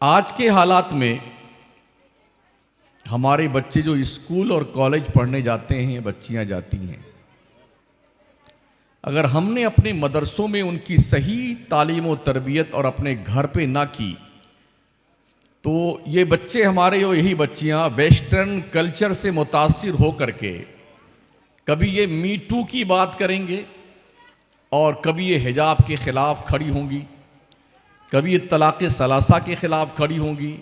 आज के हालात में हमारे बच्चे जो स्कूल और कॉलेज पढ़ने जाते हैं, बच्चियां जाती हैं, अगर हमने अपने मदरसों में उनकी सही तालीम और तरबियत और अपने घर पे ना की, तो ये बच्चे हमारे और यही बच्चियां वेस्टर्न कल्चर से मुतासिर हो करके कभी ये मी टू की बात करेंगे और कभी ये हिजाब के ख़िलाफ़ खड़ी होंगी, कभी ये तलाक़ सलासा के ख़िलाफ़ खड़ी होंगी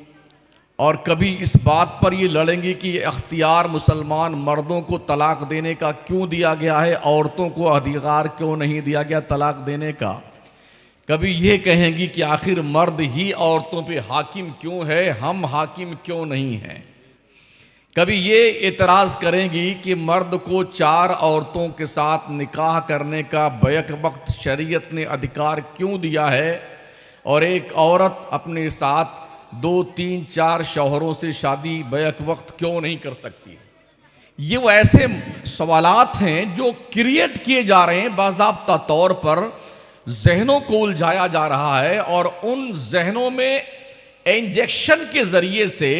और कभी इस बात पर ये लड़ेंगी कि ये अख्तियार मुसलमान मर्दों को तलाक़ देने का क्यों दिया गया है, औरतों को अधिकार क्यों नहीं दिया गया तलाक़ देने का। कभी ये कहेंगी कि आखिर मर्द ही औरतों पे हाकिम क्यों है, हम हाकिम क्यों नहीं हैं। कभी ये एतराज़ करेंगी कि मर्द को 4 औरतों के साथ निकाह करने का बैक वक्त शरीयत ने अधिकार क्यों दिया है और एक औरत अपने साथ 2, 3, 4 शौहरों से शादी बैक वक्त क्यों नहीं कर सकती है। ये वो ऐसे सवालात हैं जो क्रिएट किए जा रहे हैं, बाज़ाब्ता तौर पर जहनों को उलझाया जा रहा है और उन जहनों में इंजेक्शन के ज़रिए से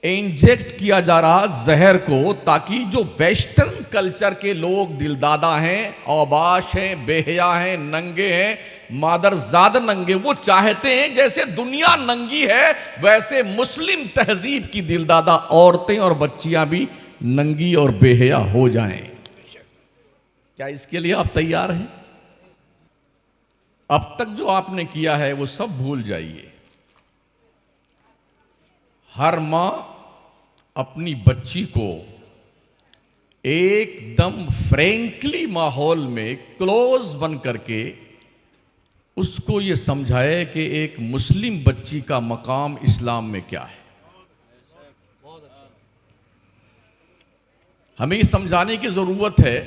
इंजेक्ट किया जा रहा जहर को, ताकि जो वेस्टर्न कल्चर के लोग दिलदादा हैं, औबाश हैं, बेहया हैं, नंगे हैं, मादरजाद नंगे, वो चाहते हैं जैसे दुनिया नंगी है वैसे मुस्लिम तहजीब की दिलदादा औरतें और बच्चियां भी नंगी और बेहया हो जाएं। क्या इसके लिए आप तैयार हैं? अब तक जो आपने किया है वो सब भूल जाइए। हर मां अपनी बच्ची को एकदम फ्रैंकली माहौल में क्लोज बन करके उसको ये समझाए कि एक मुस्लिम बच्ची का मकाम इस्लाम में क्या है। हमें ये समझाने की ज़रूरत है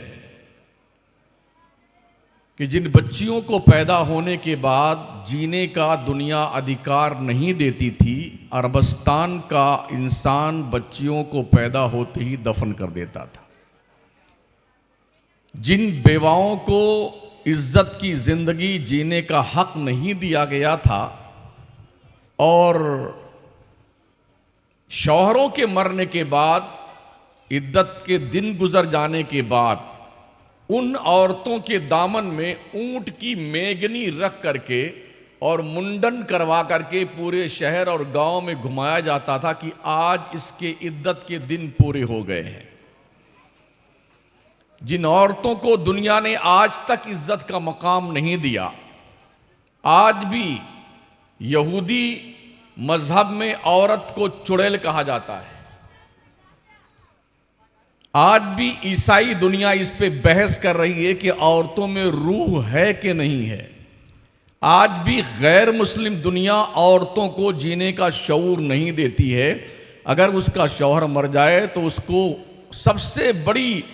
कि जिन बच्चियों को पैदा होने के बाद जीने का दुनिया अधिकार नहीं देती थी, अरबस्तान का इंसान बच्चियों को पैदा होते ही दफन कर देता था। जिन बेवाओं को इज्जत की जिंदगी जीने का हक नहीं दिया गया था और शौहरों के मरने के बाद, इद्दत के दिन गुजर जाने के बाद, उन औरतों के दामन में ऊंट की मेगनी रख करके और मुंडन करवा करके पूरे शहर और गांव में घुमाया जाता था कि आज इसके इद्दत के दिन पूरे हो गए हैं। जिन औरतों को दुनिया ने आज तक इज्जत का मकाम नहीं दिया, आज भी यहूदी मजहब में औरत को चुड़ैल कहा जाता है। आज भी ईसाई दुनिया इस पे बहस कर रही है कि औरतों में रूह है कि नहीं है। आज भी गैर मुस्लिम दुनिया औरतों को जीने का शऊर नहीं देती है। अगर उसका शौहर मर जाए तो उसको सबसे बड़ी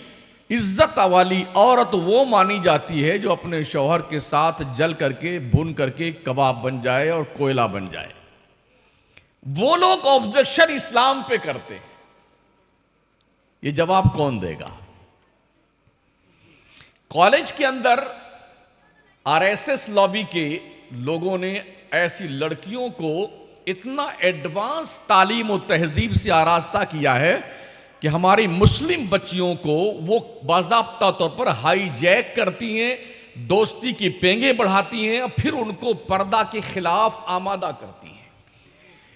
इज्जत वाली औरत वो मानी जाती है जो अपने शौहर के साथ जल करके, भून करके कबाब बन जाए और कोयला बन जाए। वो लोग ऑब्जेक्शन इस्लाम पे करते हैं। ये जवाब कौन देगा? कॉलेज के अंदर आरएसएस लॉबी के लोगों ने ऐसी लड़कियों को इतना एडवांस तालीम और तहजीब से आरास्ता किया है कि हमारी मुस्लिम बच्चियों को वो बाज़ाब्ता तौर पर हाईजैक करती हैं, दोस्ती की पेंगे बढ़ाती हैं और फिर उनको पर्दा के खिलाफ आमादा करती हैं,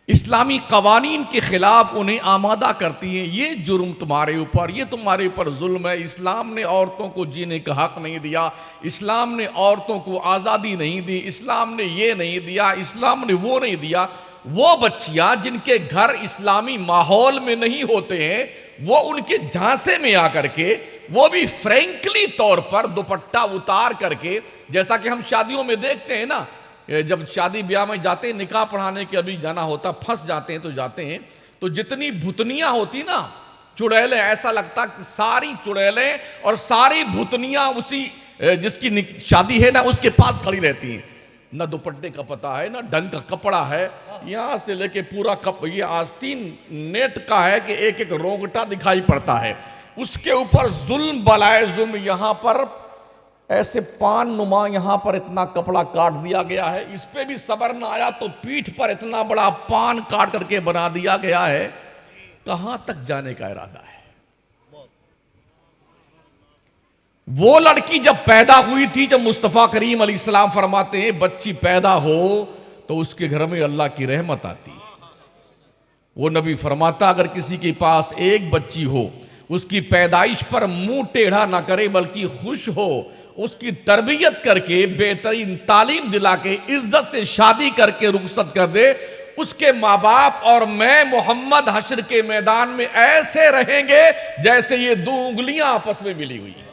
इस्लामी कवानीन के खिलाफ उन्हें आमादा करती हैं। ये जुर्म तुम्हारे ऊपर, ये तुम्हारे ऊपर जुल्म है। इस्लाम ने औरतों को जीने का हक नहीं दिया, इस्लाम ने औरतों को आज़ादी नहीं दी, इस्लाम ने ये नहीं दिया, इस्लाम ने वो नहीं दिया। वो बच्चियां जिनके घर इस्लामी माहौल में नहीं होते हैं, वो उनके झांसे में आकर के, वो भी फ्रैंकली तौर पर दुपट्टा उतार करके, जैसा कि हम शादियों में देखते हैं ना, जब शादी ब्याह में जाते हैं, निकाह पढ़ाने के अभी जाना होता, फंस जाते हैं तो जाते हैं, तो जितनी भुतनियां होती ना, चुड़ैलें, ऐसा लगता कि सारी चुड़ैलें और सारी भुतनियां उसी जिसकी शादी है ना उसके पास खड़ी रहती हैं। ना दुपट्टे का पता है, ना ढंग का कपड़ा है, यहां से लेके पूरा ये आस्तीन नेट का है कि एक एक रोंगटा दिखाई पड़ता है। उसके ऊपर जुल्म बलाए जुल्म, यहां पर ऐसे पान नुमा यहां पर इतना कपड़ा काट दिया गया है, इस पे भी सबर ना आया तो पीठ पर इतना बड़ा पान काट करके बना दिया गया है। कहां तक जाने का इरादा है? वो लड़की जब पैदा हुई थी, जब मुस्तफा करीम अलैहिस्सलाम फरमाते हैं बच्ची पैदा हो तो उसके घर में अल्लाह की रहमत आती है। वो नबी फरमाता अगर किसी के पास एक बच्ची हो, उसकी पैदाइश पर मुंह टेढ़ा ना करे बल्कि खुश हो, उसकी तरबियत करके बेहतरीन तालीम दिला के इज्जत से शादी करके रुखसत कर दे, उसके माँ बाप और मैं मोहम्मद हश्र के मैदान में ऐसे रहेंगे जैसे ये दो उंगलियां आपस में मिली हुई हैं।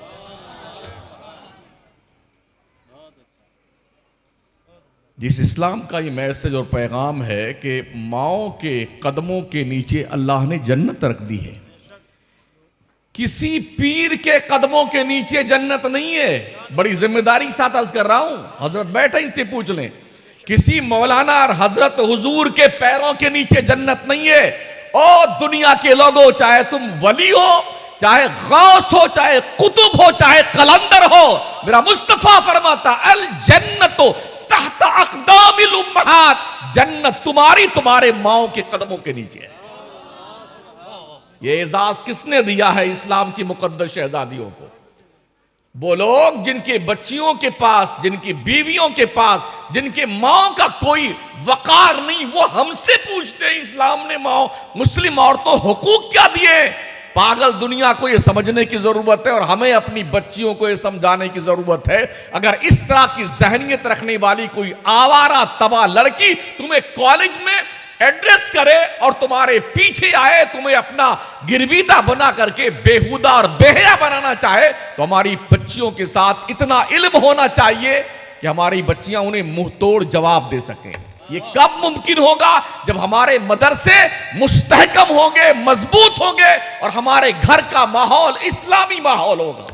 जिस इस्लाम का ये मैसेज और पैगाम है कि माओ के कदमों के नीचे अल्लाह ने जन्नत रख दी है, किसी पीर के कदमों के नीचे जन्नत नहीं है। बड़ी जिम्मेदारी के साथ अर्ज कर रहा हूं, हजरत बैठे इससे पूछ लें, किसी मौलाना और हजरत हुजूर के पैरों के नीचे जन्नत नहीं है। ओ दुनिया के लोगों, चाहे तुम वली हो, चाहे गौस हो, चाहे कुतुब हो, चाहे कलंदर हो, मेरा मुस्तफा फरमाता अल जन्नतो तहत अक़दामिल उम्महात, जन्नत तुम्हारी तुम्हारे माओ के कदमों के नीचे है। ये एजाज किसने दिया है इस्लाम की मुकद्दस शहजादियों को? वो लोग जिनके बच्चियों के पास, जिनकी बीवियों के पास, जिनके माओ का कोई वकार नहीं, वो हमसे पूछते हैं इस्लाम ने माओ मुस्लिम औरतों हुकूक क्या दिए। पागल दुनिया को यह समझने की जरूरत है और हमें अपनी बच्चियों को यह समझाने की जरूरत है। अगर इस तरह की जहनियत रखने वाली कोई आवारा तबाह लड़की तुम्हें कॉलेज में एड्रेस करे और तुम्हारे पीछे आए, तुम्हें अपना गिरवीदा बना करके बेहुदा और बेहया बनाना चाहे, तो हमारी बच्चियों के साथ इतना इल्म होना चाहिए कि हमारी बच्चियां उन्हें मुंह तोड़ जवाब दे सकें। ये कब मुमकिन होगा? जब हमारे मदरसे मुस्तहकम होंगे, मजबूत होंगे और हमारे घर का माहौल इस्लामी माहौल होगा।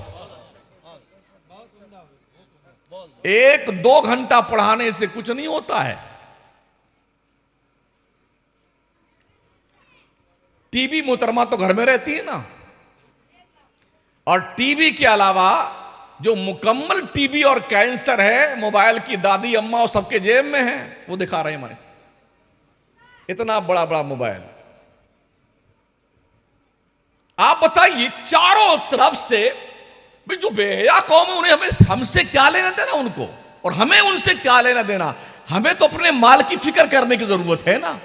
1-2 घंटा पढ़ाने से कुछ नहीं होता है। टीबी मोहतरमा तो घर में रहती है ना, और टीबी के अलावा जो मुकम्मल टीबी और कैंसर है, मोबाइल की दादी अम्मा और सबके जेब में है। वो दिखा रहे हैं हमारे, इतना बड़ा बड़ा मोबाइल। आप बताइए चारों तरफ से जो बेहया कौम है, उन्हें हमें हमसे क्या लेना देना उनको, और हमें उनसे क्या लेना देना? हमें तो अपने माल की फिक्र करने की जरूरत है ना।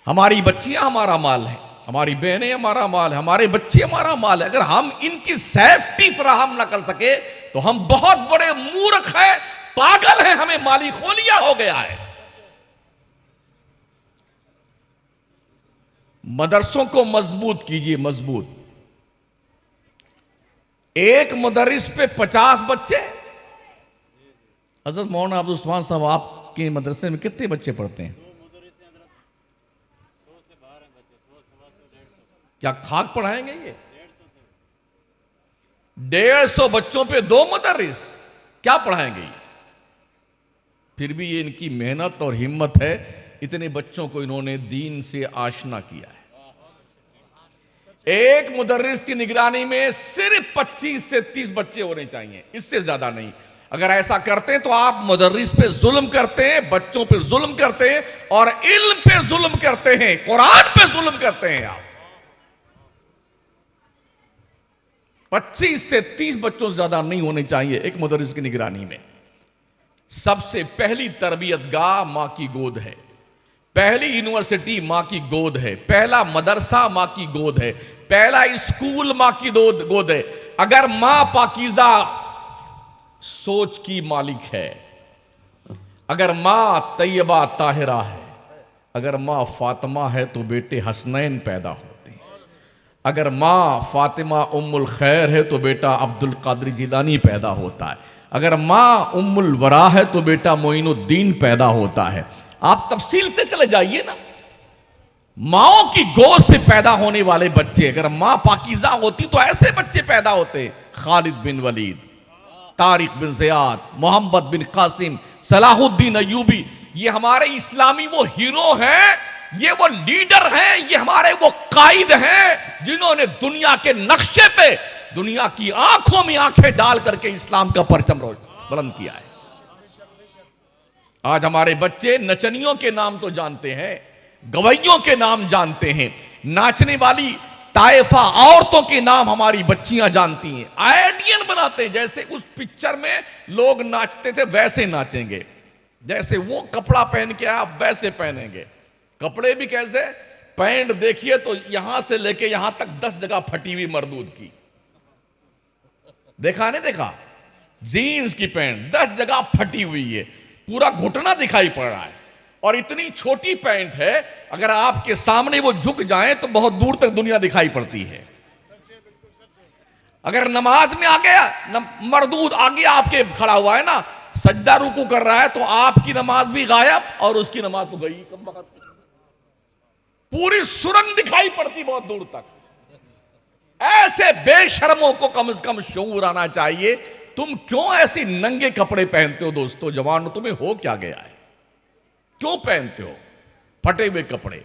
हमारी बच्चियां हमारा माल है, हमारी बहनें हमारा माल है, हमारे बच्चे हमारा माल है। अगर हम इनकी सेफ्टी फराहम ना कर सके तो हम बहुत बड़े मूर्ख हैं, पागल हैं, हमें माली खोलिया हो गया है। मदरसों को मजबूत कीजिए, मजबूत। एक मुदर्रिस पे 50 बच्चे। हजरत मौलाना अब्दुल उस्मान साहब, आपके मदरसे में कितने बच्चे पढ़ते हैं? क्या खाक पढ़ाएंगे ये? 150 बच्चों पे 2 मुदर्रिस, क्या पढ़ाएंगे ये? फिर भी ये इनकी मेहनत और हिम्मत है, इतने बच्चों को इन्होंने दीन से आशना किया है। एक मुदर्रिस की निगरानी में सिर्फ 25 से 30 बच्चे होने चाहिए, इससे ज्यादा नहीं। अगर ऐसा करते हैं तो आप मुदर्रिस पे जुल्म करते हैं, बच्चों पे जुल्म करते हैं और इल्म पे जुल्म करते हैं, कुरान पे जुल्म करते हैं। आप 25 से 30 बच्चों से ज्यादा नहीं होने चाहिए एक मुदर्रिस की निगरानी में। सबसे पहली तरबियत गाह मां की गोद है, पहली यूनिवर्सिटी मां की गोद है, पहला मदरसा मां की गोद है, पहला स्कूल मां की गोद है। अगर मां पाकीज़ा सोच की मालिक है, अगर मां तैयबा ताहिरा है, अगर मां फातिमा है तो बेटे हसनैन पैदा होते हैं, अगर मां फातिमा उम्मुल खैर है तो बेटा अब्दुल कादिर जिलानी पैदा होता है, अगर मां उम्मुल वरा है तो बेटा मोइनुद्दीन पैदा होता है। आप तफसील से चले जाइए ना, माओ की गोद से पैदा होने वाले बच्चे, अगर मां पाकीज़ा होती तो ऐसे बच्चे पैदा होते। खालिद बिन वलीद, तारिक बिन ज़ियाद, मोहम्मद बिन कासिम, सलाहुद्दीन अय्यूबी, ये हमारे इस्लामी वो हीरो हैं, ये वो लीडर हैं, ये हमारे वो कायद हैं जिन्होंने दुनिया के नक्शे पे दुनिया की आंखों में आंखें डाल करके इस्लाम का परचम बुलंद किया है। आज हमारे बच्चे नचनियों के नाम तो जानते हैं, गवैयों के नाम जानते हैं, नाचने वाली ताइफा औरतों के नाम हमारी बच्चियां जानती हैं, आइडियल बनाते हैं। जैसे उस पिक्चर में लोग नाचते थे वैसे नाचेंगे, जैसे वो कपड़ा पहन के आप वैसे पहनेंगे। कपड़े भी कैसे, पैंट देखिए तो यहां से लेके यहां तक 10 जगह फटी हुई मरदूद की, देखा नहीं देखा? जीन्स की पैंट 10 जगह फटी हुई है, पूरा घुटना दिखाई पड़ रहा है, और इतनी छोटी पैंट है अगर आपके सामने वो झुक जाए तो बहुत दूर तक दुनिया दिखाई पड़ती है। अगर नमाज में आ गया मरदूद आगे आपके खड़ा हुआ है ना, सजदा रुकू कर रहा है, तो आपकी नमाज भी गायब और उसकी नमाज तो गई कब वक्त, पूरी सुरंग दिखाई पड़ती बहुत दूर तक। ऐसे बेशर्मों को कम से कम शऊर आना चाहिए। तुम क्यों ऐसे नंगे कपड़े पहनते हो दोस्तों? जवान, तुम्हें हो क्या गया है? क्यों पहनते हो फटे हुए कपड़े?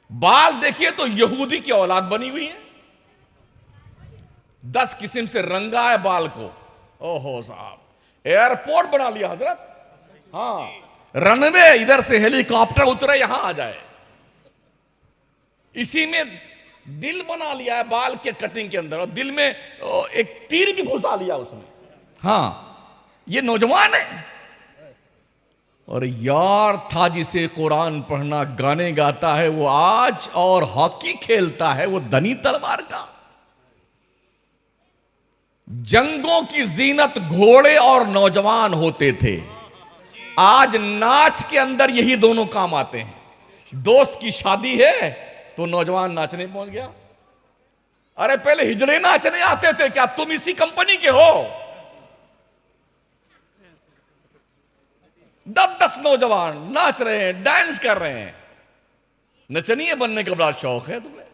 बाल देखिए तो यहूदी की औलाद बनी हुई है, 10 किस्म से रंगा है बाल को। ओहो साहब, एयरपोर्ट बना लिया हजरत। हाँ, रनवे, इधर से हेलीकॉप्टर उतरे यहां आ जाए। इसी में दिल बना लिया है बाल के कटिंग के अंदर, और दिल में एक तीर भी घुसा लिया उसमें। हाँ, ये नौजवान है। और यार था जिसे कुरान पढ़ना, गाने गाता है वो आज, और हॉकी खेलता है वो धनी तलवार का। जंगों की जीनत घोड़े और नौजवान होते थे, आज नाच के अंदर यही दोनों काम आते हैं। दोस्त की शादी है तो नौजवान नाचने पहुंच गया। अरे पहले हिजड़े नाचने आते थे, क्या तुम इसी कंपनी के हो? 10 नौजवान नाच रहे हैं, डांस कर रहे हैं। नचनिए बनने का बड़ा शौक है तुम्हें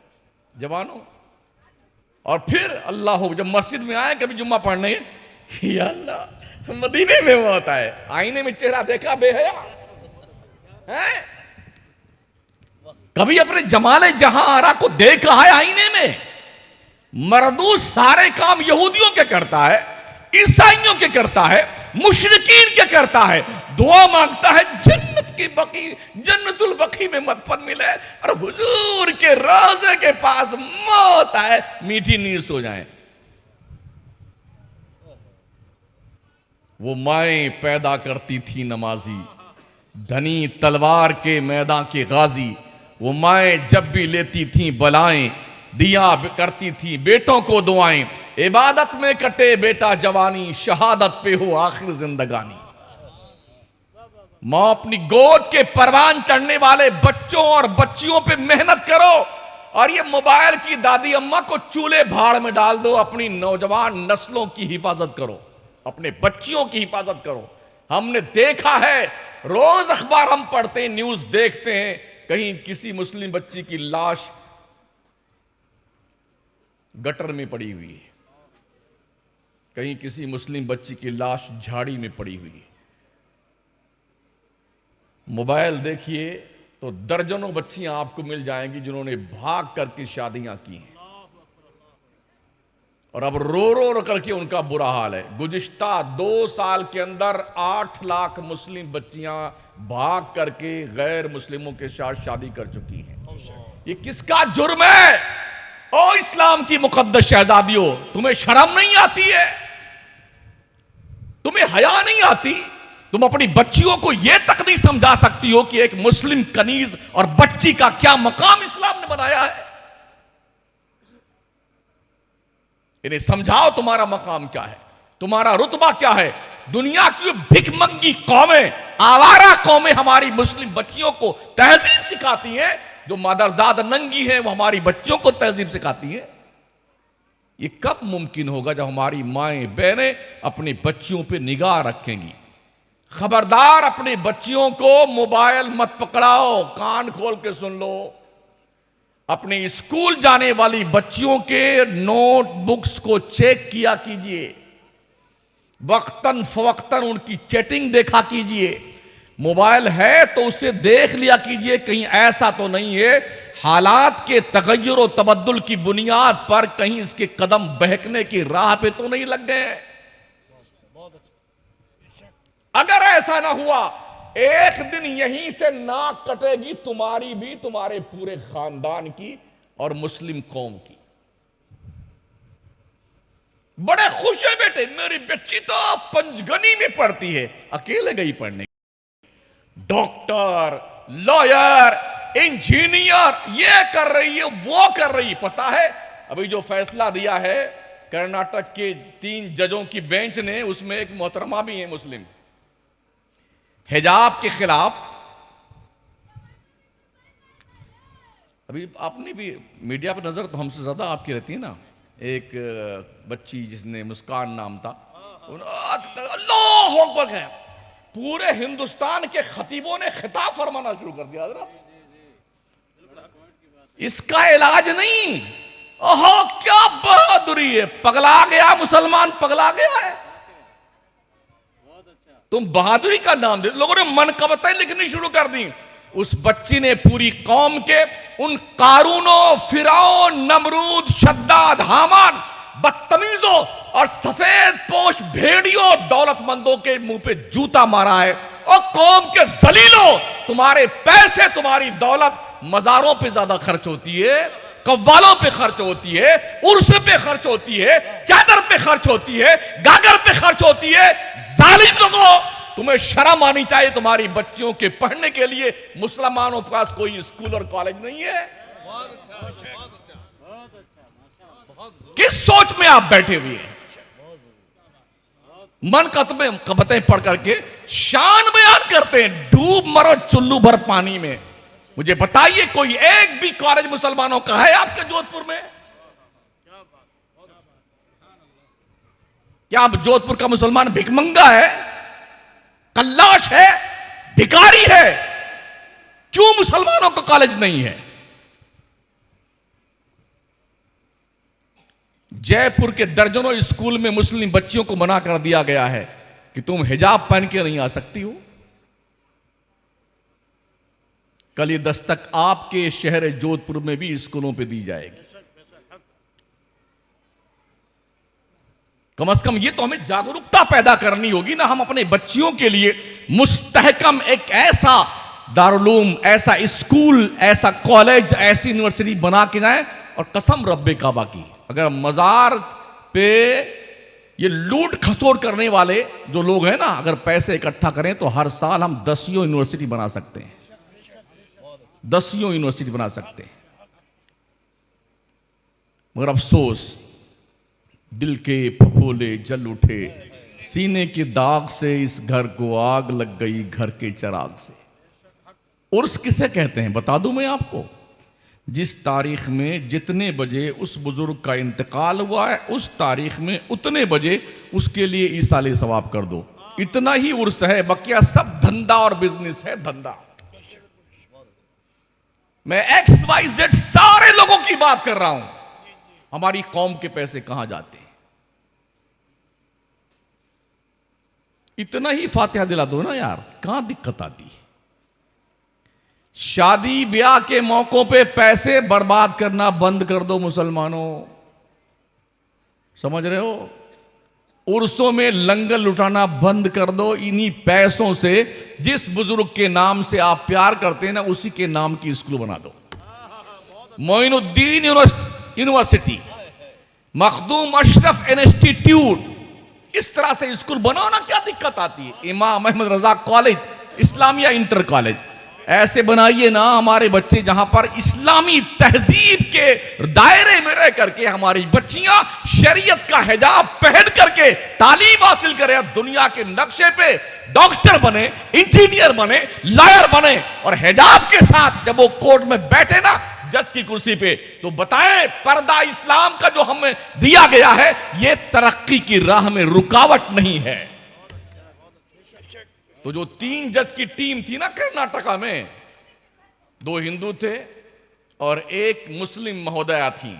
जवानों। और फिर अल्लाह, जब मस्जिद में आए कभी जुम्मा पढ़ने, या अल्लाह, मदीने में वो होता है, आईने में चेहरा देखा बेहया है? कभी अपने जमाले जहां आरा को देखा है आईने में? मरदूस सारे काम यहूदियों के करता है, ईसाइयों के करता है, मुशरिकीन के करता है। दुआ मांगता है जन्नत की बकी, जन्नतुल बकी में मदफन मिले, और हुजूर के रोजे के पास मौत आए, मीठी नींद सो जाए। वो माएं पैदा करती थी नमाजी, धनी तलवार के मैदान के गाजी। वो माएं जब भी लेती थी बलाएं, दिया करती थी बेटों को दुआएं। इबादत में कटे बेटा जवानी, शहादत पे हो आखिर जिंदगानी। मां अपनी गोद के परवान चढ़ने वाले बच्चों और बच्चियों पे मेहनत करो, और ये मोबाइल की दादी अम्मा को चूल्हे भाड़ में डाल दो। अपनी नौजवान नस्लों की हिफाजत करो, अपने बच्चियों की हिफाजत करो। हमने देखा है, रोज अखबार हम पढ़ते हैं, न्यूज देखते हैं, कहीं किसी मुस्लिम बच्ची की लाश गटर में पड़ी हुई है, कहीं किसी मुस्लिम बच्ची की लाश झाड़ी में पड़ी हुई है। मोबाइल देखिए तो दर्जनों बच्चियां आपको मिल जाएंगी जिन्होंने भाग करके शादियां की हैं, और अब रो रो करके उनका बुरा हाल है। गुज़िश्ता 2 साल के अंदर 8 लाख मुस्लिम बच्चियां भाग करके गैर मुस्लिमों के साथ शादी कर चुकी हैं। ये किसका जुर्म है? ओ इस्लाम की मुकद्दस शहजादियों, तुम्हें शर्म नहीं आती है? तुम्हें हया नहीं आती? तुम अपनी बच्चियों को यह तक नहीं समझा सकती हो कि एक मुस्लिम कनीज और बच्ची का क्या मकाम इस्लाम ने बनाया है? इन्हें समझाओ तुम्हारा मकाम क्या है, तुम्हारा रुतबा क्या है। दुनिया की भिखमंगी कौमें, आवारा कौमें हमारी मुस्लिम बच्चियों को तहजीब सिखाती हैं। जो मादरजाद नंगी हैं वो हमारी बच्चियों को तहजीब सिखाती हैं। ये कब मुमकिन होगा? जब हमारी माएं बहनें अपनी बच्चियों पे निगाह रखेंगी। खबरदार, अपनी बच्चियों को मोबाइल मत पकड़ाओ, कान खोल के सुन लो। अपने स्कूल जाने वाली बच्चियों के नोटबुक्स को चेक किया कीजिए, वक्तन फवक्तन उनकी चैटिंग देखा कीजिए। मोबाइल है तो उसे देख लिया कीजिए, कहीं ऐसा तो नहीं है हालात के तगय्युर और तबद्दुल की बुनियाद पर कहीं इसके कदम बहकने की राह पे तो नहीं लग गए। अगर ऐसा ना हुआ, एक दिन यहीं से नाक कटेगी तुम्हारी भी, तुम्हारे पूरे खानदान की और मुस्लिम कौम की। बड़े खुश है बेटे, मेरी बच्ची तो पंचगनी में पढ़ती है, अकेले गई पढ़ने। डॉक्टर, लॉयर, इंजीनियर, ये कर रही है, वो कर रही है। पता है अभी जो फैसला दिया है कर्नाटक के 3 जजों की बेंच ने, उसमें एक मोहतरमा भी है मुस्लिम, हिजाब के खिलाफ। अभी आपने भी मीडिया पर नजर तो हमसे ज्यादा आपकी रहती है ना, एक बच्ची जिसने मुस्कान नाम था, अल्लाह अकबर है, पूरे हिंदुस्तान के खतीबों ने खिताब फरमाना शुरू कर दिया। हज़रत इसका इलाज नहीं। ओहो क्या बहादुरी है, पगला गया मुसलमान, पगला गया है। तुम बहादुरी का नाम दे, लोगों ने मनकबतें लिखनी शुरू कर दी। उस बच्ची ने पूरी कौम के उन कारूनों, फिरौन, नमरूद, शद्दाद, हामान, बदतमीजों और सफेद पोश भेड़ियों दौलतमंदों के मुंह पे जूता मारा है। और कौम के जलीलों, तुम्हारे पैसे, तुम्हारी दौलत मजारों पे ज्यादा खर्च होती है, कव्वालों पे खर्च होती है, उर्स पे खर्च होती है, चादर पे खर्च होती है, गागर पे खर्च होती है। जालिम लोगों, तुम्हें शर्म आनी चाहिए। तुम्हारी बच्चियों के पढ़ने के लिए मुसलमानों के पास कोई स्कूल और कॉलेज नहीं है। किस सोच में आप बैठे हुए हैं? मन कबतें पढ़ करके शान बयान करते हैं, डूब मरो चुल्लू भर पानी में। मुझे बताइए कोई एक भी कॉलेज मुसलमानों का है आपके जोधपुर में? क्या आप जोधपुर का मुसलमान भिखमंगा है, कल्लाश है, भिखारी है? क्यों मुसलमानों का कॉलेज नहीं है? जयपुर के दर्जनों स्कूल में मुस्लिम बच्चियों को मना कर दिया गया है कि तुम हिजाब पहन के नहीं आ सकती हो। कल ये दस्तक आपके शहर जोधपुर में भी स्कूलों पे दी जाएगी। कम से कम ये तो हमें जागरूकता पैदा करनी होगी ना। हम अपने बच्चियों के लिए मुस्तहकम एक ऐसा दारुलूम, ऐसा स्कूल, ऐसा कॉलेज, ऐसी यूनिवर्सिटी बना के जाए। और कसम रब्बे काबा की, अगर मजार पे ये लूट खसोट करने वाले जो लोग हैं ना, अगर पैसे इकट्ठा करें तो हर साल हम 10 यूनिवर्सिटी बना सकते हैं, 10 यूनिवर्सिटी बना सकते हैं। मगर अफसोस, दिल के फफोले जल उठे, सीने के दाग से इस घर को आग लग गई, घर के चिराग से। उर्स किसे कहते हैं बता दूं मैं आपको? जिस तारीख में जितने बजे उस बुजुर्ग का इंतकाल हुआ है, उस तारीख में उतने बजे उसके लिए ईसाले सवाब कर दो। इतना ही उर्स है, बकिया सब धंधा और बिजनेस है, धंधा। मैं XYZ सारे लोगों की बात कर रहा हूं। हमारी कौम के पैसे कहां जाते हैं? इतना ही फातिहा दिला दो ना यार, कहां दिक्कत आती है? शादी ब्याह के मौकों पे पैसे बर्बाद करना बंद कर दो मुसलमानों, समझ रहे हो? उर्सों में लंगर लुटाना बंद कर दो। इन्हीं पैसों से जिस बुजुर्ग के नाम से आप प्यार करते हैं ना, उसी के नाम की स्कूल बना दो। मोइनुद्दीन यूनिवर्सिटी, मखदूम अशरफ इंस्टीट्यूट, इस तरह से स्कूल बनाओ ना, क्या दिक्कत आती है? इमाम अहमद रजा कॉलेज, इस्लामिया इंटर कॉलेज, ऐसे बनाइए ना हमारे बच्चे, जहां पर इस्लामी तहजीब के दायरे में रह करके हमारी बच्चियां शरीयत का हिजाब पहन करके तालीम हासिल करें, दुनिया के नक्शे पे डॉक्टर बने, इंजीनियर बने, लॉयर बने। और हिजाब के साथ जब वो कोर्ट में बैठे ना जज की कुर्सी पे, तो बताएं पर्दा इस्लाम का जो हमें दिया गया है, ये तरक्की की राह में रुकावट नहीं है। तो जो 3 जज की टीम थी ना कर्नाटका में, 2 हिंदू थे और 1 मुस्लिम महोदया थी,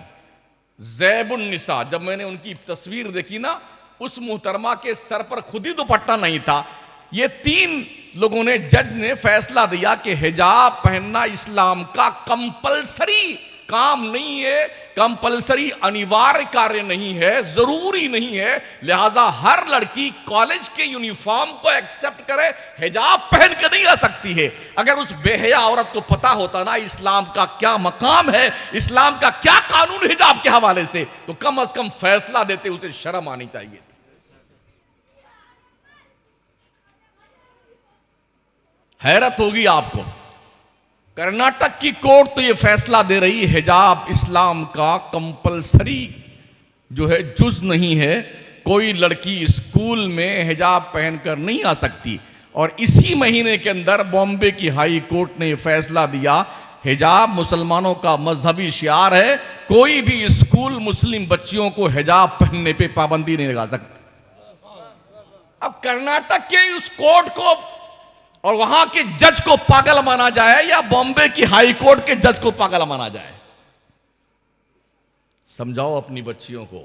ज़ैबुन निसा। जब मैंने उनकी तस्वीर देखी ना, उस मुहतरमा के सर पर खुद ही दुपट्टा नहीं था। ये 3 लोगों ने, जज ने फैसला दिया कि हिजाब पहनना इस्लाम का कंपलसरी काम नहीं है, कंपलसरी अनिवार्य कार्य नहीं है, जरूरी नहीं है, लिहाजा हर लड़की कॉलेज के यूनिफॉर्म को एक्सेप्ट करे, हिजाब पहन के नहीं आ सकती है। अगर उस बेहया औरत को पता होता ना इस्लाम का क्या मकाम है, इस्लाम का क्या कानून हिजाब के हवाले से, तो कम से कम फैसला देते उसे शर्म आनी चाहिए। हैरत होगी आपको, कर्नाटक की कोर्ट तो यह फैसला दे रही है हिजाब इस्लाम का कंपलसरी जो है जुज नहीं है, कोई लड़की स्कूल में हिजाब पहनकर नहीं आ सकती। और इसी महीने के अंदर बॉम्बे की हाई कोर्ट ने फैसला दिया हिजाब मुसलमानों का मजहबी शियार है, कोई भी स्कूल मुस्लिम बच्चियों को हिजाब पहनने पे पाबंदी नहीं लगा सकता। अब कर्नाटक के उस कोर्ट को और वहां के जज को पागल माना जाए या बॉम्बे की हाई कोर्ट के जज को पागल माना जाए? समझाओ अपनी बच्चियों को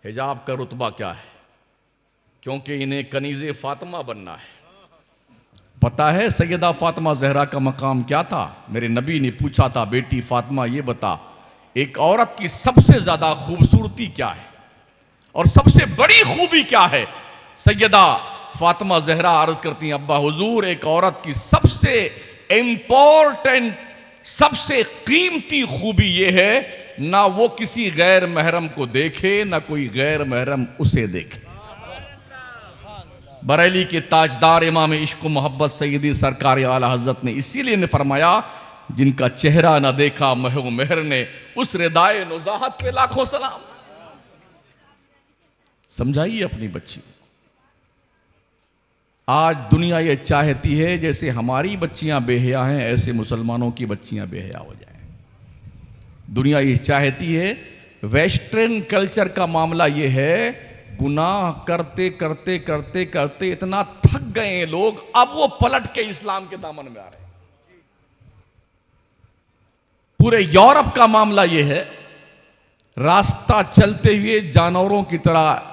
हिजाब का रुतबा क्या है, क्योंकि इन्हें कनीज़े फातिमा बनना है। पता है सैयदा फातिमा जहरा का मकाम क्या था? मेरे नबी ने पूछा था, बेटी फातिमा ये बता एक औरत की सबसे ज्यादा खूबसूरती क्या है और सबसे बड़ी खूबी क्या है? सैयदा फातिमा जहरा अर्ज करती हैं, अब्बा हुजूर एक औरत की सबसे इंपॉर्टेंट, सबसे कीमती खूबी यह है ना वो किसी गैर महरम को देखे ना कोई गैर महरम उसे देखे। बरेली के ताजदार इमाम इश्क मोहब्बत सैयदी सरकार आला हजरत ने इसीलिए ने फरमाया, जिनका चेहरा ना देखा महू मेहर ने, उस रिदाए नुज़ाहत पे लाखों सलाम। समझाइए अपनी बच्ची। आज दुनिया ये चाहती है जैसे हमारी बच्चियां बेहया हैं ऐसे मुसलमानों की बच्चियां बेहया हो जाएं। दुनिया ये चाहती है, वेस्टर्न कल्चर का मामला ये है, गुनाह करते करते करते करते इतना थक गए हैं लोग, अब वो पलट के इस्लाम के दामन में आ रहे हैं। पूरे यूरोप का मामला ये है, रास्ता चलते हुए जानवरों की तरह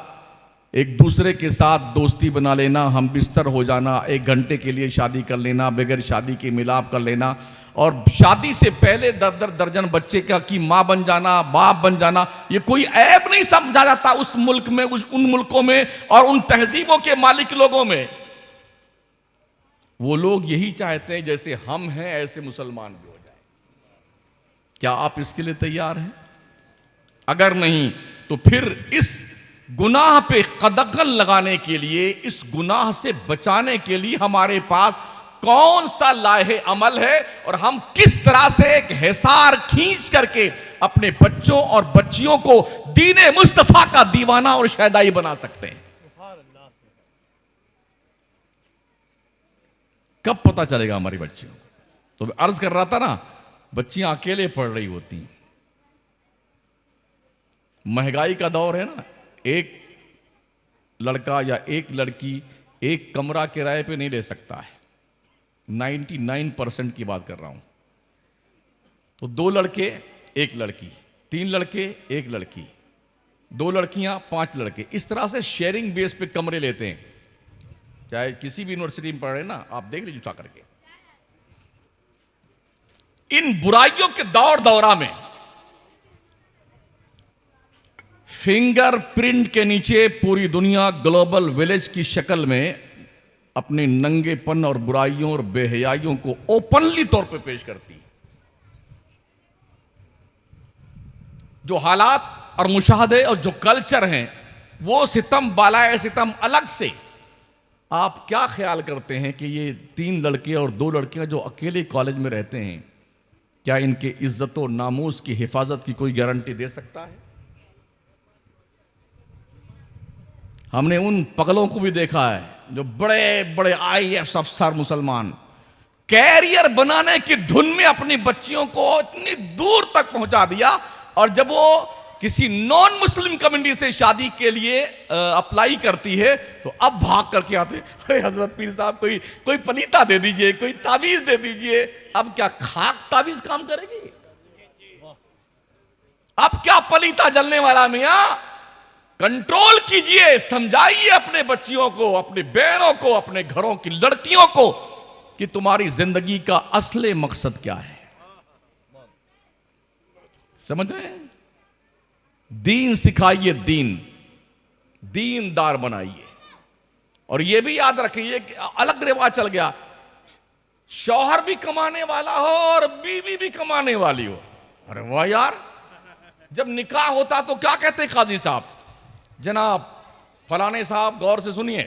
एक दूसरे के साथ दोस्ती बना लेना, हम बिस्तर हो जाना, एक घंटे के लिए शादी कर लेना, बगैर शादी के मिलाप कर लेना, और शादी से पहले दर्जन बच्चे का की माँ बन जाना, बाप बन जाना, ये कोई ऐब नहीं समझा जाता उस मुल्क में, उन मुल्कों में और उन तहजीबों के मालिक लोगों में। वो लोग यही चाहते हैं जैसे हम हैं ऐसे मुसलमान भी हो जाए। क्या आप इसके लिए तैयार हैं? अगर नहीं तो फिर इस गुनाह पे कदगन लगाने के लिए, इस गुनाह से बचाने के लिए हमारे पास कौन सा लाहे अमल है और हम किस तरह से एक हिसार खींच करके अपने बच्चों और बच्चियों को दीने मुस्तफा का दीवाना और शहदाई बना सकते हैं? कब पता चलेगा हमारी बच्चियों को? तो मैं अर्ज कर रहा था ना, बच्चियां अकेले पढ़ रही होती, महंगाई का दौर है ना, एक लड़का या एक लड़की एक कमरा किराए पे नहीं ले सकता है। 99% की बात कर रहा हूं। तो 2 लड़के 1 लड़की, 3 लड़के 1 लड़की, 2 लड़कियां 5 लड़के, इस तरह से शेयरिंग बेस पे कमरे लेते हैं। चाहे किसी भी यूनिवर्सिटी में पढ़ रहे ना, आप देख लीजिए उठा करके। इन बुराइयों के दौर दौरा में फिंगरप्रिंट के नीचे पूरी दुनिया ग्लोबल विलेज की शक्ल में अपने नंगेपन और बुराइयों और बेहयाइयों को ओपनली तौर पे पेश करती। जो हालात और मुशाहदे और जो कल्चर हैं वो सितम बालाए सितम अलग से। आप क्या ख्याल करते हैं कि ये 3 लड़के और 2 लड़कियां जो अकेले कॉलेज में रहते हैं, क्या इनके इज्जत और नामूस की हिफाजत की कोई गारंटी दे सकता है? हमने उन पगलों को भी देखा है जो बड़े बड़े IAS अफसर मुसलमान कैरियर बनाने की धुन में अपनी बच्चियों को इतनी दूर तक पहुंचा दिया, और जब वो किसी नॉन मुस्लिम कम्युनिटी से शादी के लिए अप्लाई करती है तो अब भाग करके आते, अरे हजरत पीर साहब कोई पलीता दे दीजिए, कोई ताबीज दे दीजिए। अब क्या खाक ताबीज काम करेगी? अब क्या पलीता जलने वाला मियां? कंट्रोल कीजिए, समझाइए अपने बच्चियों को, अपनी बहनों को, अपने घरों की लड़कियों को कि तुम्हारी जिंदगी का असली मकसद क्या है। समझ रहे हैं? दीन सिखाइए, दीनदार बनाइए। और यह भी याद रखिए कि अलग रिवाज चल गया, शौहर भी कमाने वाला हो और बीवी भी कमाने वाली हो। अरे वाह यार, जब निकाह होता तो क्या कहते काजी साहब, जनाब फलाने साहब गौर से सुनिए,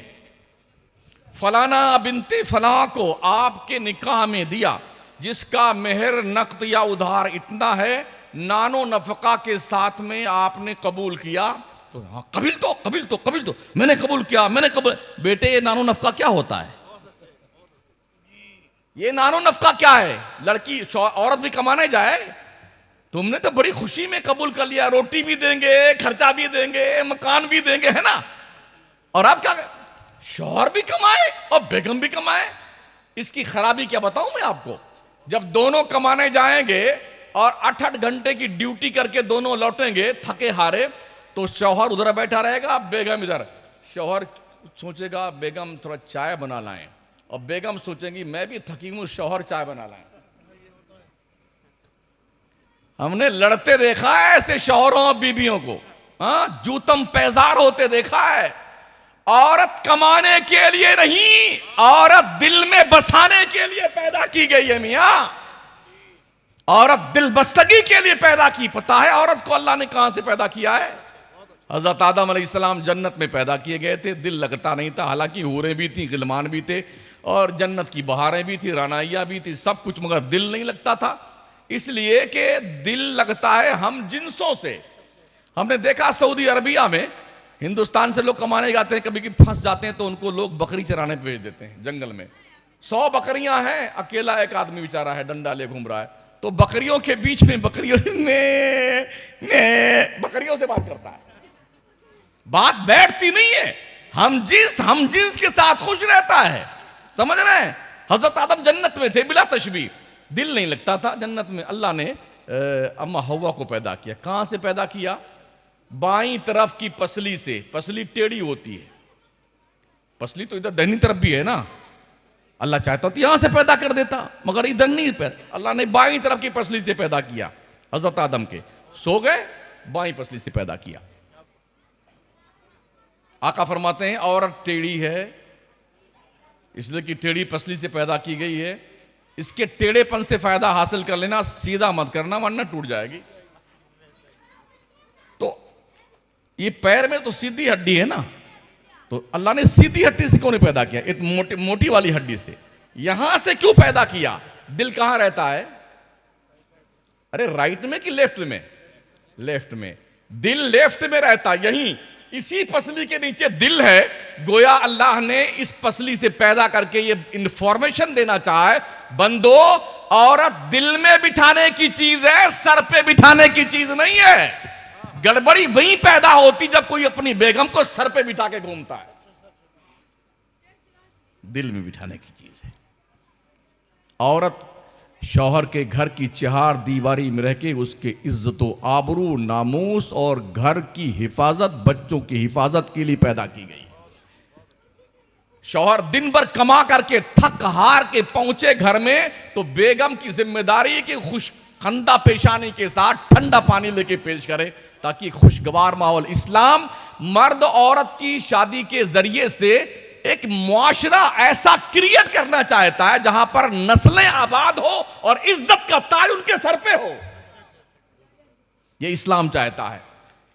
फलाना बिनते फला को आपके निकाह में दिया जिसका मेहर नकद या उधार इतना है, नानो नफका के साथ में आपने कबूल किया। तो हाँ, कबील तो मैंने कबूल किया, मैंने कबूल। बेटे ये नानो नफका क्या होता है? ये नानो नफका क्या है? लड़की औरत भी कमाने जाए, तुमने तो बड़ी खुशी में कबूल कर लिया, रोटी भी देंगे, खर्चा भी देंगे, मकान भी देंगे, है ना। और आप क्या, शौहर भी कमाए और बेगम भी कमाए। इसकी खराबी क्या बताऊं मैं आपको, जब दोनों कमाने जाएंगे और 8-8 घंटे की ड्यूटी करके दोनों लौटेंगे थके हारे, तो शौहर उधर बैठा रहेगा, बेगम इधर। शौहर सोचेगा बेगम थोड़ा चाय बना लाएं, और बेगम सोचेंगी मैं भी थकी हूं, शौहर चाय बना लाएं। हमने लड़ते देखा है ऐसे शौहरों और बीबियों को, हाँ, जूतम पैजार होते देखा है। औरत कमाने के लिए नहीं, औरत दिल में बसाने के लिए पैदा की गई है मियां। औरत दिल बस्तगी के लिए पैदा की। पता है औरत को अल्लाह ने कहां से पैदा किया है? हजरत आदम अलैहिस्सलाम जन्नत में पैदा किए गए थे, दिल लगता नहीं था। हालांकि हूरें भी थी, गिलमान भी थे, और जन्नत की बहारें भी थी, रानाइया भी थी, सब कुछ, मगर दिल नहीं लगता था। इसलिए कि दिल लगता है हम जिन्सों से। हमने देखा सऊदी अरबिया में हिंदुस्तान से लोग कमाने जाते हैं, कभी कभी फंस जाते हैं तो उनको लोग बकरी चराने भेज देते हैं जंगल में। 100 बकरियां हैं, अकेला एक आदमी बेचारा है, डंडा ले घूम रहा है, तो बकरियों के बीच में बकरियों से बात करता है। बात बैठती नहीं है, हम जिन्स के साथ खुश रहता है। समझ रहे हैं? हजरत आदम जन्नत में थे बिला तशबीह, दिल नहीं लगता था जन्नत में। अल्लाह ने अम्मा हव्वा को पैदा किया। कहां से पैदा किया? बाईं तरफ की पसली से। पसली टेढ़ी होती है, पसली तो इधर दाहिनी तरफ भी है ना। अल्लाह चाहता तो यहां से पैदा कर देता, मगर इधर नहीं पैदा। अल्लाह ने बाईं तरफ की पसली से पैदा किया। हजरत आदम के सो गए, बाईं पसली से पैदा किया। आका फरमाते हैं औरत टेढ़ी है इसलिए कि टेढ़ी पसली से पैदा की गई है। इसके टेढ़ेपन से फायदा हासिल कर लेना, सीधा मत करना वरना टूट जाएगी। तो ये पैर में तो सीधी हड्डी है ना, तो अल्लाह ने सीधी हड्डी से क्यों नहीं पैदा किया? एक मोटी वाली हड्डी से। यहां से क्यों पैदा किया? दिल कहां रहता है? अरे राइट में कि लेफ्ट में? लेफ्ट में। दिल लेफ्ट में रहता, यहीं इसी पसली के नीचे दिल है। गोया अल्लाह ने इस पसली से पैदा करके ये इंफॉर्मेशन देना चाहे, बंदो औरत दिल में बिठाने की चीज है, सर पे बिठाने की चीज नहीं है। गड़बड़ी वहीं पैदा होती जब कोई अपनी बेगम को सर पे बिठा के घूमता है। दिल में बिठाने की चीज है। औरत शौहर के घर की चार दीवारी में रह के उसके इज्जत आबरू, नामूस और घर की हिफाजत, बच्चों की हिफाजत के लिए पैदा की गई। शौहर दिन भर कमा करके थक हार के पहुंचे घर में, तो बेगम की जिम्मेदारी कि खुशखंदा पेशानी के साथ ठंडा पानी लेके पेश करे ताकि खुशगवार माहौल। इस्लाम मर्द औरत की शादी के जरिए से एक मुआशरा ऐसा क्रिएट करना चाहता है जहां पर नस्लें आबाद हो और इज्जत का ताज उनके सर पे हो। यह इस्लाम चाहता है।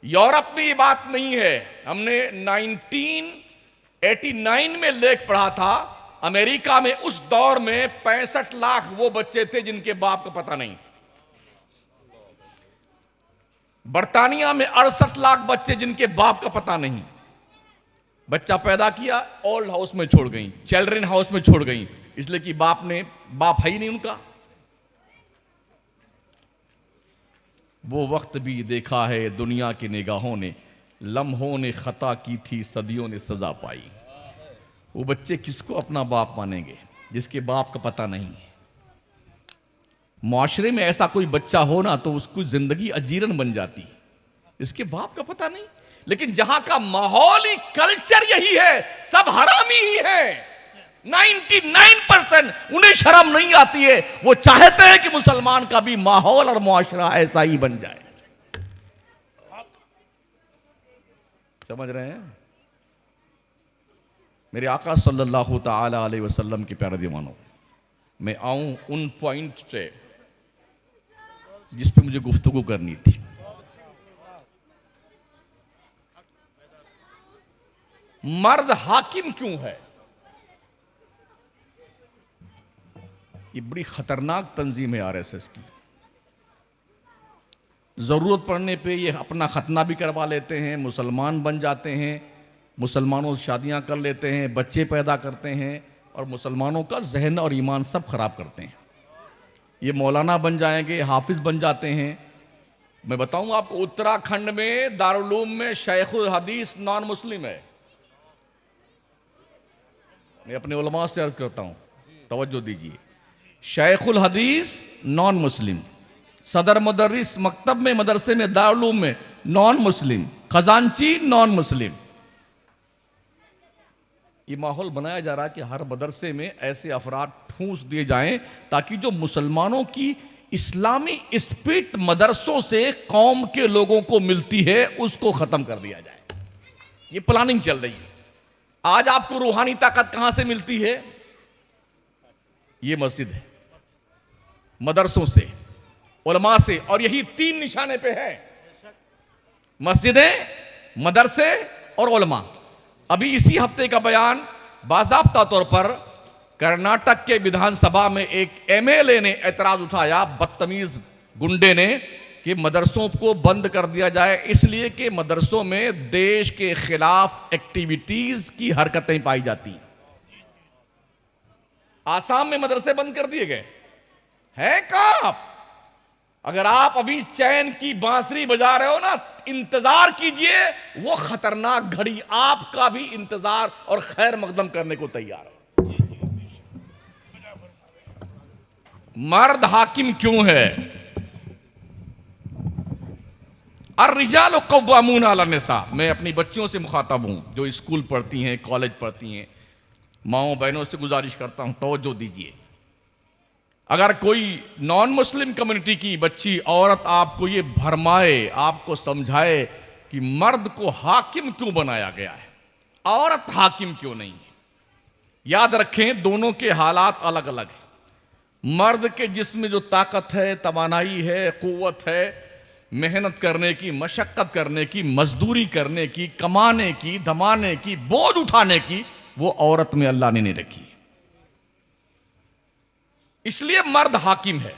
यूरोप में ये बात नहीं है। हमने 1989 में लेख पढ़ा था, अमेरिका में उस दौर में 65 लाख वो बच्चे थे जिनके बाप का पता नहीं। बर्तानिया में 68 लाख बच्चे जिनके बाप का पता नहीं। बच्चा पैदा किया, ओल्ड हाउस में छोड़ गई, चिल्ड्रन हाउस में छोड़ गई, इसलिए कि बाप है ही नहीं उनका। वो वक्त भी देखा है दुनिया की निगाहों ने, लम्हों ने खता की थी, सदियों ने सजा पाई। वो बच्चे किसको अपना बाप मानेंगे जिसके बाप का पता नहीं है? मुआशरे में ऐसा कोई बच्चा हो ना तो उसकी जिंदगी अजीरन बन जाती। इसके बाप का पता नहीं। लेकिन जहां का माहौल ही, कल्चर यही है, सब हरामी ही है। 99% उन्हें शर्म नहीं आती है। वो चाहते हैं कि मुसलमान का भी माहौल और मुआशरा ऐसा ही बन जाए। समझ रहे हैं? मेरे आका सल्लल्लाहु ताला अलैहि वसल्लम के प्यारे दीवानों, मैं आऊं उन पॉइंट से जिस पे मुझे गुफ्तगू करनी थी। मर्द हाकिम क्यों है? ये बड़ी खतरनाक तंजीम है आरएसएस की। जरूरत पड़ने पे ये अपना खतना भी करवा लेते हैं, मुसलमान बन जाते हैं, मुसलमानों से शादियां कर लेते हैं, बच्चे पैदा करते हैं और मुसलमानों का जहन और ईमान सब खराब करते हैं। ये मौलाना बन जाएंगे, हाफिज बन जाते हैं। मैं बताऊं आपको, उत्तराखंड में दारुल में शेखुल हदीस नॉन मुस्लिम है। मैं अपने उलमा से अर्ज करता हूं, तवज्जो दीजिए। शेखुल हदीस नॉन मुस्लिम, सदर मुदर्रिस मकतब में, मदरसे में, दारुल में नॉन मुस्लिम, खजांची नॉन मुस्लिम। ये माहौल बनाया जा रहा है कि हर मदरसे में ऐसे अफराद ठूंस दिए जाएं ताकि जो मुसलमानों की इस्लामी स्पिरिट मदरसों से कौम के लोगों को मिलती है उसको खत्म कर दिया जाए। ये प्लानिंग चल रही है। आज आपको रूहानी ताकत कहां से मिलती है? ये मस्जिद है, मदरसों से, उलमा से, और यही 3 निशाने पे है, मस्जिदें, मदरसे और उलमा। अभी इसी हफ्ते का बयान बाज़ाब्ता तौर पर कर्नाटक के विधानसभा में एक एमएलए ने एतराज उठाया, बदतमीज गुंडे ने, कि मदरसों को बंद कर दिया जाए इसलिए कि मदरसों में देश के खिलाफ एक्टिविटीज की हरकतें पाई जाती हैं। आसाम में मदरसे बंद कर दिए गए हैं। कहां? अगर आप अभी चैन की बांसुरी बजा रहे हो ना, इंतजार कीजिए, वो खतरनाक घड़ी आपका भी इंतजार और खैर मकदम करने को तैयार हो। मर्द हाकिम क्यों है? अर्रिजालु कव्वामूना अला निसा। मैं अपनी बच्चियों से मुखातब हूं जो स्कूल पढ़ती हैं, कॉलेज पढ़ती हैं। माओ बहनों से गुजारिश करता हूं, तवज्जो दीजिए। अगर कोई नॉन मुस्लिम कम्युनिटी की बच्ची, औरत आपको ये भरमाए, आपको समझाए कि मर्द को हाकिम क्यों बनाया गया है, औरत हाकिम क्यों नहीं है, याद रखें दोनों के हालात अलग अलग हैं। मर्द के जिस्म में जो ताकत है, तवानाई है, कुव्वत है, मेहनत करने की, मशक्कत करने की, मजदूरी करने की, कमाने की, धमाने की, बोझ उठाने की, वो औरत में अल्लाह ने नहीं रखी। इसलिए मर्द हाकिम है।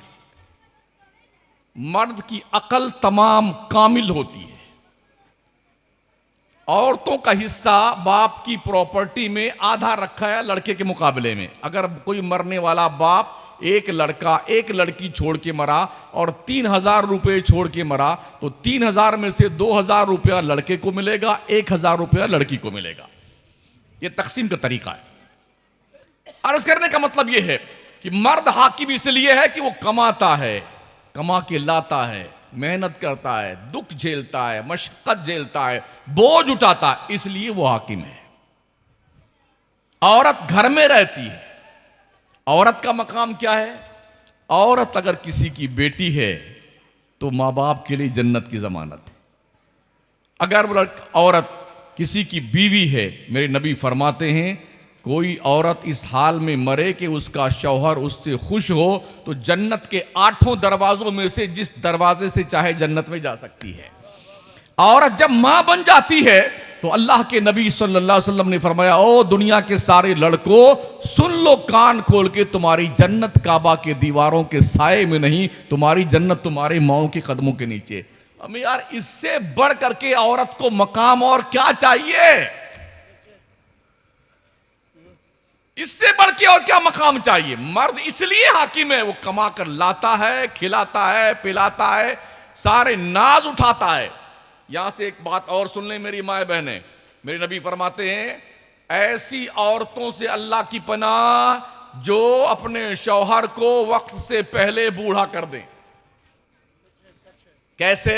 मर्द की अकल तमाम कामिल होती है। औरतों का हिस्सा बाप की प्रॉपर्टी में आधा रखा है लड़के के मुकाबले में। अगर कोई मरने वाला बाप एक लड़का एक लड़की छोड़ के मरा और 3000 रुपए छोड़ के मरा, तो 3000 में से 2000 रुपया लड़के को मिलेगा, 1000 रुपया लड़की को मिलेगा। यह तकसीम का तरीका है। अर्ज करने का मतलब यह है कि मर्द हाकिम इसलिए है कि वो कमाता है, कमा के लाता है, मेहनत करता है, दुख झेलता है, मशक्कत झेलता है, बोझ उठाता है, इसलिए वो हाकिम है। औरत घर में रहती है। औरत का मकाम क्या है? औरत अगर किसी की बेटी है तो माँ बाप के लिए जन्नत की जमानत है। अगर औरत किसी की बीवी है, मेरे नबी फरमाते हैं कोई औरत इस हाल में मरे कि उसका शौहर उससे खुश हो तो जन्नत के 8 दरवाजों में से जिस दरवाजे से चाहे जन्नत में जा सकती है। औरत जब मां बन जाती है तो अल्लाह के नबी सल्लल्लाहु अलैहि वसल्लम ने फरमाया, ओ दुनिया के सारे लड़कों सुन लो कान खोल के, तुम्हारी जन्नत काबा के दीवारों के साए में नहीं, तुम्हारी जन्नत तुम्हारे माओ के कदमों के नीचे। अब यार इससे बढ़ करके औरत को मकाम और क्या चाहिए? इससे बढ़ के और क्या मकाम चाहिए? मर्द इसलिए हाकिम है, वो कमा कर लाता है, खिलाता है, पिलाता है, सारे नाज उठाता है। यहां से एक बात और सुन लें मेरी माए बहनें, मेरे नबी फरमाते हैं ऐसी औरतों से अल्लाह की पनाह जो अपने शौहर को वक्त से पहले बूढ़ा कर दें। कैसे?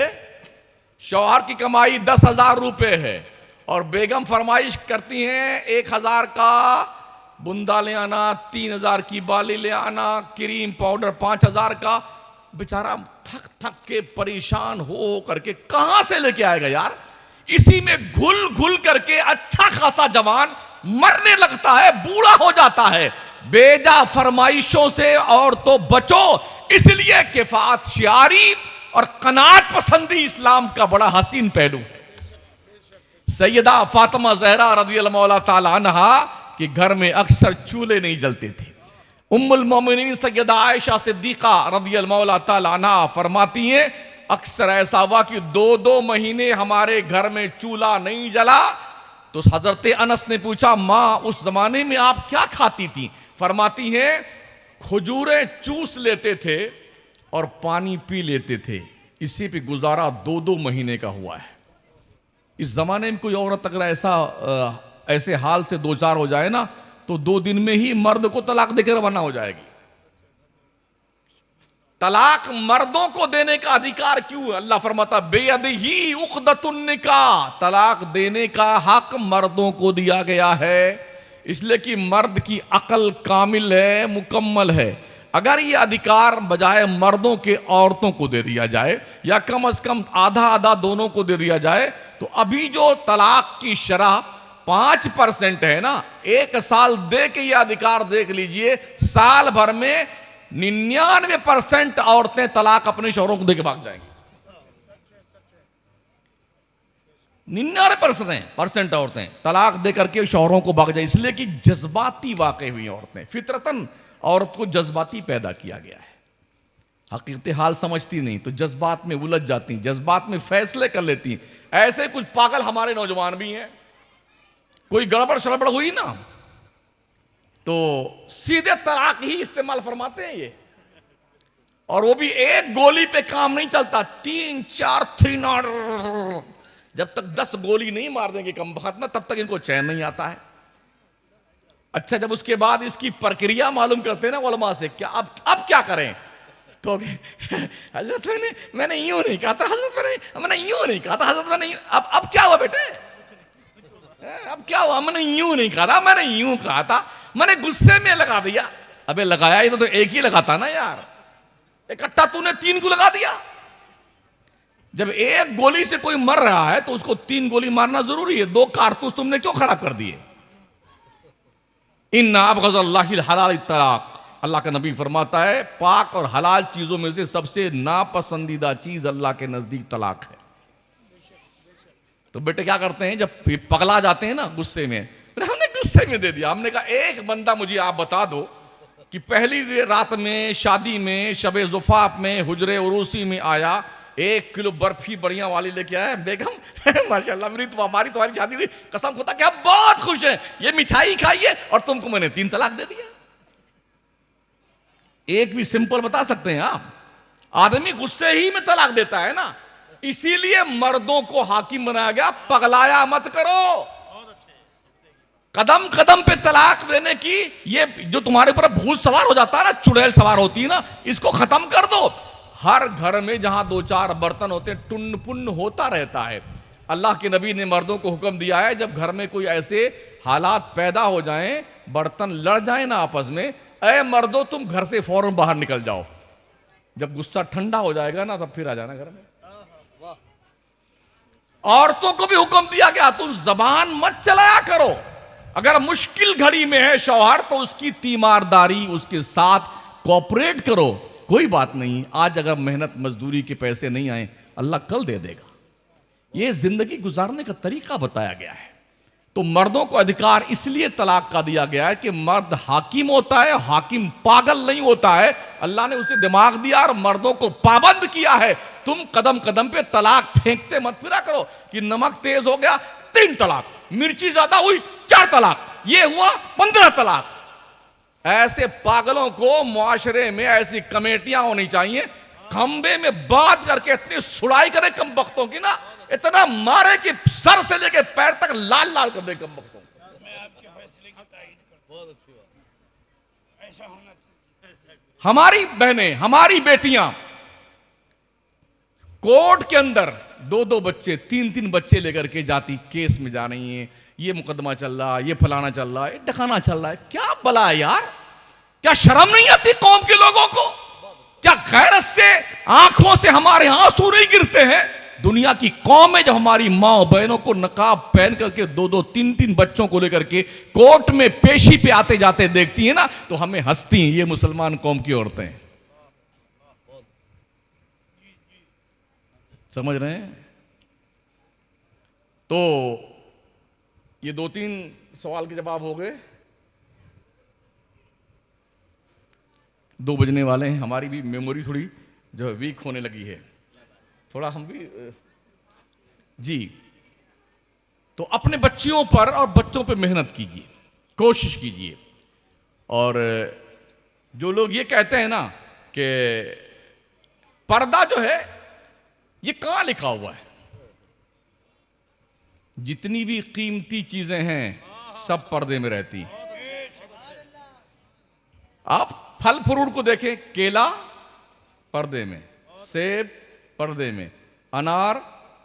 शौहर की कमाई 10,000 रुपये है और बेगम फरमाइश करती हैं 1,000 का बुंदा ले आना, 3,000 की बाली ले आना, क्रीम पाउडर 5,000 का। बेचारा थक थक के परेशान हो करके कहां से लेके आएगा यार। इसी में घुल घुल करके अच्छा खासा जवान मरने लगता है, बूढ़ा हो जाता है। बेजा फरमाइशों से और तो बचो, इसलिए किफात शियारी और कनात पसंदी इस्लाम का बड़ा हसीन पहलू है। सैयदा फातिमा ज़हरा रज़ियल्लाहु ताला अन्हा के घर में अक्सर चूल्हे नहीं जलते थे। उम्मुल मोमिनीन सैयदा आयशा सिद्दीक़ा रज़ियल्लाहु ताला अन्हा फरमाती हैं, अक्सर ऐसा हुआ कि 2-2 महीने हमारे घर में चूल्हा नहीं जला। तो हजरत अनस ने पूछा, माँ उस जमाने में आप क्या खाती थी? फरमाती हैं, खजूरें चूस लेते थे और पानी पी लेते थे, इसी पे गुजारा 2-2 महीने का हुआ है। इस जमाने में कोई औरत अगर ऐसे हाल से दो चार हो जाए ना, तो 2 दिन में ही मर्द को तलाक देकर रवाना हो जाएगी। तलाक मर्दों को देने का अधिकार क्यों है? अल्लाह फरमाता बेयदिही उक़दतुन निकाह, तलाक देने का हक मर्दों को दिया गया है, इसलिए कि मर्द की अकल कामिल है, मुकम्मल है। अगर ये अधिकार बजाय मर्दों के औरतों को दे दिया जाए, या कम से कम आधा आधा दोनों को दे दिया जाए, तो अभी जो तलाक की शरह 5% है ना, 1 साल दे के ये अधिकार देख लीजिए, साल भर में 99% औरतें तलाक अपने शौहरों को देके भाग जाएंगी। 99% औरतें तलाक दे करके शौहरों को भाग जाए, इसलिए कि जज्बाती वाक़ई हुई औरतें। फितरतन औरत को जज्बाती पैदा किया गया है, हकीकत हाल समझती नहीं, तो जज्बात में उलझ जाती, जज्बात में फैसले कर लेती। ऐसे कुछ पागल हमारे नौजवान भी हैं, कोई गड़बड़ शड़बड़ हुई ना तो सीधे तलाक ही इस्तेमाल फरमाते हैं ये, और वो भी एक गोली पे काम नहीं चलता, 3-4 3 जब तक 10 गोली नहीं मार देंगे कम वक्त ना, तब तक इनको चैन नहीं आता है। अच्छा, जब उसके बाद इसकी प्रक्रिया मालूम करते हैं ना उलमा से, क्या अब क्या करें, तो हजरत मैंने यूं नहीं कहा था, हजरत मैंने यूं नहीं कहा था, हजरत मैंने अब क्या हुआ बेटे, अब क्या हुआ, मैंने यूं नहीं कहा था, मैंने यूं कहा था, मैंने गुस्से में लगा दिया। अबे लगाया ही तो एक ही लगाता ना यार, इकट्ठा तूने 3 को लगा दिया। जब एक गोली से कोई मर रहा है तो उसको 3 गोली मारना जरूरी है, 2 कारतूस तुमने क्यों खराब कर दिए? इन्ना अबग़ज़ल्लाहिल हलाल तलाक, अल्लाह का नबी फरमाता है पाक और हलाल चीजों में से सबसे नापसंदीदा चीज अल्लाह के नजदीक तलाक है। तो बेटे क्या करते हैं, जब पगला जाते हैं ना गुस्से में, हमने गुस्से में दे दिया। हमने कहा एक बंदा मुझे आप बता दो कि पहली रात में शादी में शबे ज़ुफ़ाफ में हुजरे उरूसी में आया, 1 किलो बर्फी बढ़िया वाली लेके आया, बेगम माशाल्लाह मेरी तो हमारी तुम्हारी शादी हुई, कसम खुदा क्या बहुत खुश है, ये मिठाई खाइए, और तुमको मैंने 3 तलाक दे दिया। एक भी सिंपल बता सकते हैं आप? आदमी गुस्से ही में तलाक देता है ना, इसीलिए मर्दों को हाकिम बनाया गया, पगलाया मत करो। कदम कदम पे तलाक देने की, ये जो तुम्हारे ऊपर भूत सवार हो जाता है ना, चुड़ैल सवार होती है ना, इसको खत्म कर दो। हर घर में जहां 2-4 बर्तन होते हैं, टुन्न पुन्न होता रहता है। अल्लाह के नबी ने मर्दों को हुक्म दिया है, जब घर में कोई ऐसे हालात पैदा हो जाएं, बर्तन लड़ जाए ना आपस में, ऐ मर्दों तुम घर से फौरन बाहर निकल जाओ, जब गुस्सा ठंडा हो जाएगा ना तब फिर आ जाना घर में। औरतों को भी हुक्म दिया गया, तुम जबान मत चलाया करो। अगर मुश्किल घड़ी में है शौहर तो उसकी तीमारदारी, उसके साथ कोऑपरेट करो, कोई बात नहीं, आज अगर मेहनत मजदूरी के पैसे नहीं आए अल्लाह कल दे देगा। यह जिंदगी गुजारने का तरीका बताया गया है। तो मर्दों को अधिकार इसलिए तलाक का दिया गया है कि मर्द हाकिम होता है, हाकिम पागल नहीं होता है। अल्लाह ने उसे दिमाग दिया और मर्दों को पाबंद किया है, तुम कदम कदम पे तलाक फेंकते मत फिरा करो कि नमक तेज हो गया 3 तलाक, मिर्ची ज्यादा हुई 4 तलाक, ये हुआ 15 तलाक। ऐसे पागलों को मुआशरे में ऐसी कमेटियां होनी चाहिए, खंबे में बात करके इतनी सुड़ाई करे कम बख्तों की ना, इतना मारे कि सर से लेके पैर तक लाल लाल कर दे कम बख्तों। मैं आपके फैसले की तायीद करता हूं, बहुत अच्छी बात, ऐसा होना चाहिए। हमारी बहनें, हमारी बेटियां कोर्ट के अंदर दो दो बच्चे, तीन तीन बच्चे लेकर के जाती केस में जा रही हैं, ये मुकदमा चल रहा है, ये फलाना चल रहा है, ये ढकाना चल रहा है। क्या भला है यार, क्या शर्म नहीं आती कौम के लोगों को? क्या गैरत से आंखों से हमारे आंसू नहीं गिरते हैं? दुनिया की कौमें जब हमारी माँ बहनों को नकाब पहन करके दो दो तीन तीन बच्चों को लेकर के कोर्ट में पेशी पे आते जाते देखती हैं ना, तो हमें हंसती हैं, ये मुसलमान कौम की औरतें हैं। समझ रहे हैं? तो ये दो तीन सवाल के जवाब हो गए। 2 बजने वाले हैं, हमारी भी मेमोरी थोड़ी जो है वीक होने लगी है, थोड़ा हम भी जी। तो अपने बच्चियों पर और बच्चों पे मेहनत कीजिए, कोशिश कीजिए। और जो लोग ये कहते हैं ना कि पर्दा जो है ये कहां लिखा हुआ है? जितनी भी कीमती चीजें हैं सब पर्दे में रहती हैं। आप फल फ्रूट को देखें, केला पर्दे में, सेब पर्दे में, अनार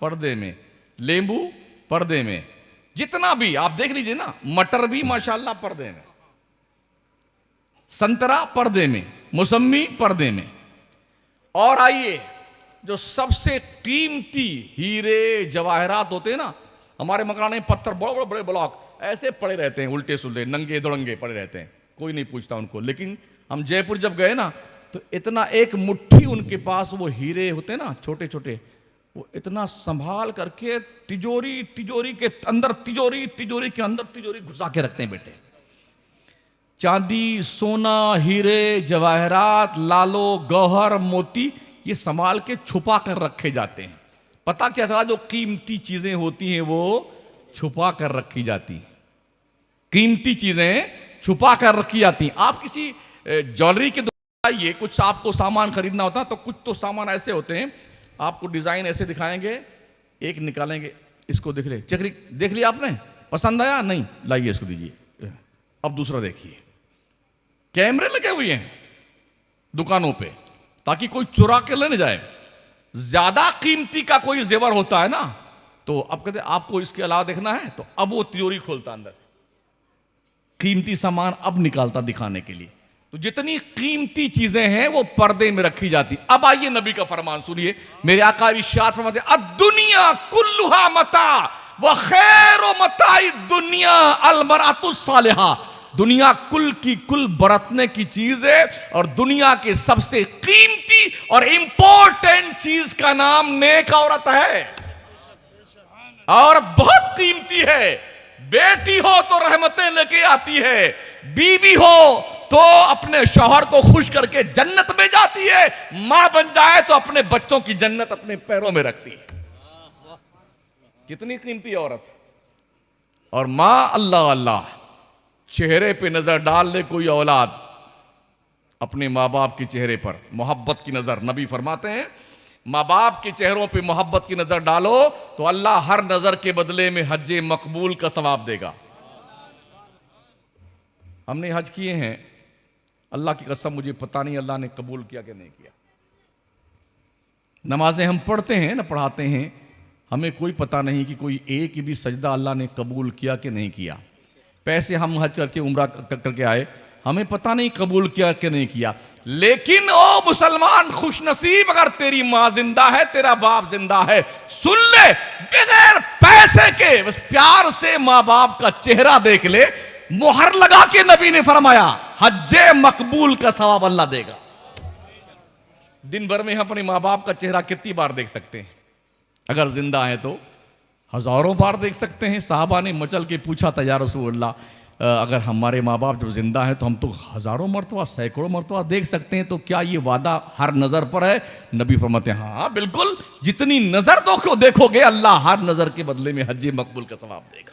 पर्दे में, नींबू पर्दे में, जितना भी आप देख लीजिए ना, मटर भी माशाल्लाह पर्दे में, संतरा पर्दे में, मौसमी पर्दे में। और आइए जो सबसे कीमती हीरे जवाहरात होते हैं ना, हमारे मकान में पत्थर बड़े बड़े बड़े ब्लॉक ऐसे पड़े रहते हैं, उल्टे सुल्टे नंगे दुड़ंगे पड़े रहते हैं, कोई नहीं पूछता उनको। लेकिन हम जयपुर जब गए ना, तो इतना एक मुट्ठी उनके पास वो हीरे होते हैं ना छोटे छोटे, वो इतना संभाल करके तिजोरी तिजोरी के अंदर तिजोरी, तिजोरी के अंदर तिजोरी घुसा के रखते हैं बेटे। चांदी, सोना, हीरे जवाहरात, लालो, गौहर, मोती, ये संभाल के छुपा कर रखे जाते हैं। पता क्या चला? जो कीमती चीजें होती हैं वो छुपा कर रखी जाती हैं, कीमती चीजें छुपा कर रखी जाती हैं। आप किसी ज्वेलरी की दुकान आइए, कुछ आपको सामान खरीदना होता है, तो कुछ तो सामान ऐसे होते हैं, आपको डिजाइन ऐसे दिखाएंगे, एक निकालेंगे, इसको देख ले, चक्री देख लिया आपने, पसंद आया? नहीं, लाइए इसको दीजिए, अब दूसरा देखिए। कैमरे लगे हुए हैं दुकानों पे ताकि कोई चुरा के ले न जाए। ज्यादा कीमती का कोई जेवर होता है ना, तो अब कहते आपको इसके अलावा देखना है, तो अब वो तिजोरी खोलता अंदर, कीमती सामान अब निकालता दिखाने के लिए। तो जितनी कीमती चीजें हैं वो पर्दे में रखी जाती। अब आइए नबी का फरमान सुनिए, मेरे आका इरशाद फरमाते हैं, अद्दुनिया कुल्लुहा मता व खैरु मताई दुनिया अल मरअतुस सालिहा। दुनिया कुल की कुल बरतने की चीज है, और दुनिया के सबसे कीमती और इंपॉर्टेंट चीज का नाम नेक औरत है। औरत बहुत कीमती है। बेटी हो तो रहमतें लेके आती है, बीवी हो तो अपने शौहर को खुश करके जन्नत में जाती है, मां बन जाए तो अपने बच्चों की जन्नत अपने पैरों में रखती है। कितनी कीमती औरत। और मां, अल्लाह अल्लाह, चेहरे पे नजर डाल ले कोई औलाद अपने माँ बाप के चेहरे पर मोहब्बत की नजर, नबी फरमाते हैं माँ बाप के चेहरों पे मोहब्बत की नजर डालो तो अल्लाह हर नजर के बदले में हज्जे मकबूल का सवाब देगा। हमने हज किए हैं, अल्लाह की कसम मुझे पता नहीं अल्लाह ने कबूल किया कि नहीं किया। नमाजें हम पढ़ते हैं ना, पढ़ाते हैं, हमें कोई पता नहीं कि कोई एक भी सजदा अल्लाह ने कबूल किया कि नहीं किया। पैसे हम हज करके उम्रा करके आए, हमें पता नहीं कबूल किया कि नहीं किया। लेकिन ओ मुसलमान खुशनसीब, अगर तेरी मां जिंदा है, तेरा बाप जिंदा है, सुन ले, बगैर पैसे के बस प्यार से मां बाप का चेहरा देख ले, मुहर लगा के नबी ने फरमाया हज्जे मकबूल का सवाब अल्लाह देगा। दिन भर में हम अपने मां बाप का चेहरा कितनी बार देख सकते हैं? अगर जिंदा है तो हजारों बार देख सकते हैं। साहबा ने मचल के पूछा था, या रसूलल्लाह, अगर हमारे माँ बाप जब जिंदा है तो हम तो हजारों मरतबा, सैकड़ों मरतबा देख सकते हैं, तो क्या ये वादा हर नजर पर है? नबी फरमाते हैं हाँ बिल्कुल, जितनी नजर देखोगे अल्लाह हर नजर के बदले में हज्जे मकबूल का सवाब देगा।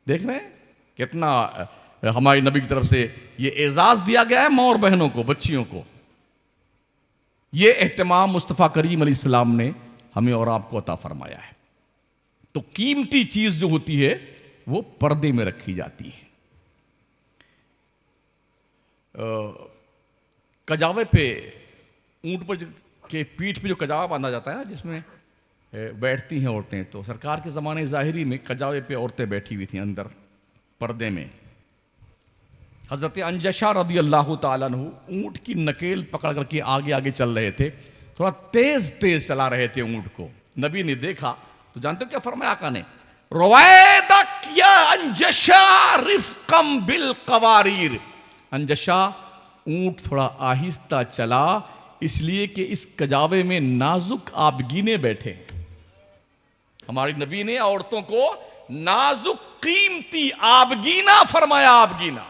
देख रहे हैं कितना हमारी नबी की तरफ से ये एजाज दिया गया है माँ और बहनों को, बच्चियों को। ये एहतमाम मुस्तफ़ा करीम अलैहिस्सलाम ने हमें और आपको अता फरमाया है। तो कीमती चीज जो होती है वो पर्दे में रखी जाती है। कजावे पे ऊंट पर के पीठ पे जो कजावा बांधा जाता है ना, जिसमें बैठती हैं औरतें, तो सरकार के ज़माने ज़ाहिरी में कजावे पे औरतें बैठी हुई थी अंदर पर्दे में। हज़रत अंजशा रदी अल्लाह ताला अन्हु ऊँट की नकेल पकड़ करके आगे आगे चल रहे थे, थोड़ा तेज तेज चला रहे थे ऊँट को। नबी ने देखा तो जानते हो क्या फरमाया आका ने, रवैदक या अंजशा रिफ्कम बिल कवारीर। अंजशा, ऊँट थोड़ा आहिस्ता चला इसलिए कि इस कजावे में नाजुक आबगीने बैठे। हमारे नबी ने औरतों को नाजुक कीमती आबगीना फरमाया। आबगीना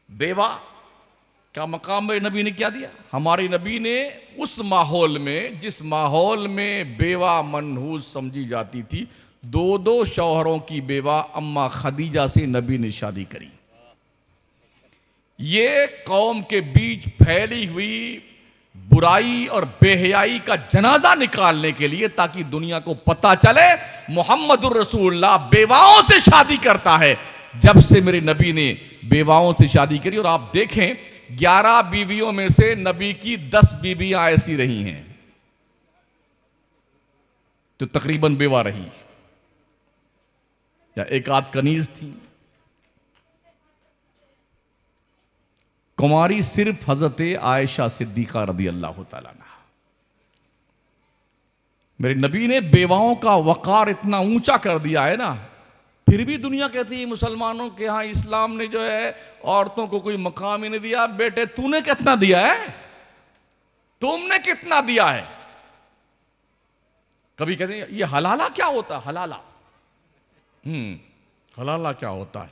बेवा का मकाम में नबी ने क्या दिया? हमारे नबी ने उस माहौल में, जिस माहौल में बेवा मनहूस समझी जाती थी, दो दो शौहरों की बेवा अम्मा खदीजा से नबी ने शादी करी। ये कौम के बीच फैली हुई बुराई और बेहयाई का जनाजा निकालने के लिए, ताकि दुनिया को पता चले मुहम्मदुर रसूलुल्लाह बेवाओं से शादी करता है। जब से मेरे नबी ने बेवाओं से शादी करी, और आप देखें 11 बीवियों में से नबी की 10 बीवियां ऐसी रही हैं जो तकरीबन बेवा रही, या एक आध कनीज थी। कुमारी सिर्फ हजरत आयशा सिद्दीका रदी अल्लाह ताला अन्हा। मेरे नबी ने बेवाओं का वकार इतना ऊंचा कर दिया है ना, फिर भी दुनिया कहती है मुसलमानों के यहां इस्लाम ने जो है औरतों को कोई मकाम ही नहीं दिया। बेटे तूने कितना दिया है? तुमने कितना दिया है? कभी कहते हैं ये हलाला क्या होता है? हलाला हलाला क्या होता है?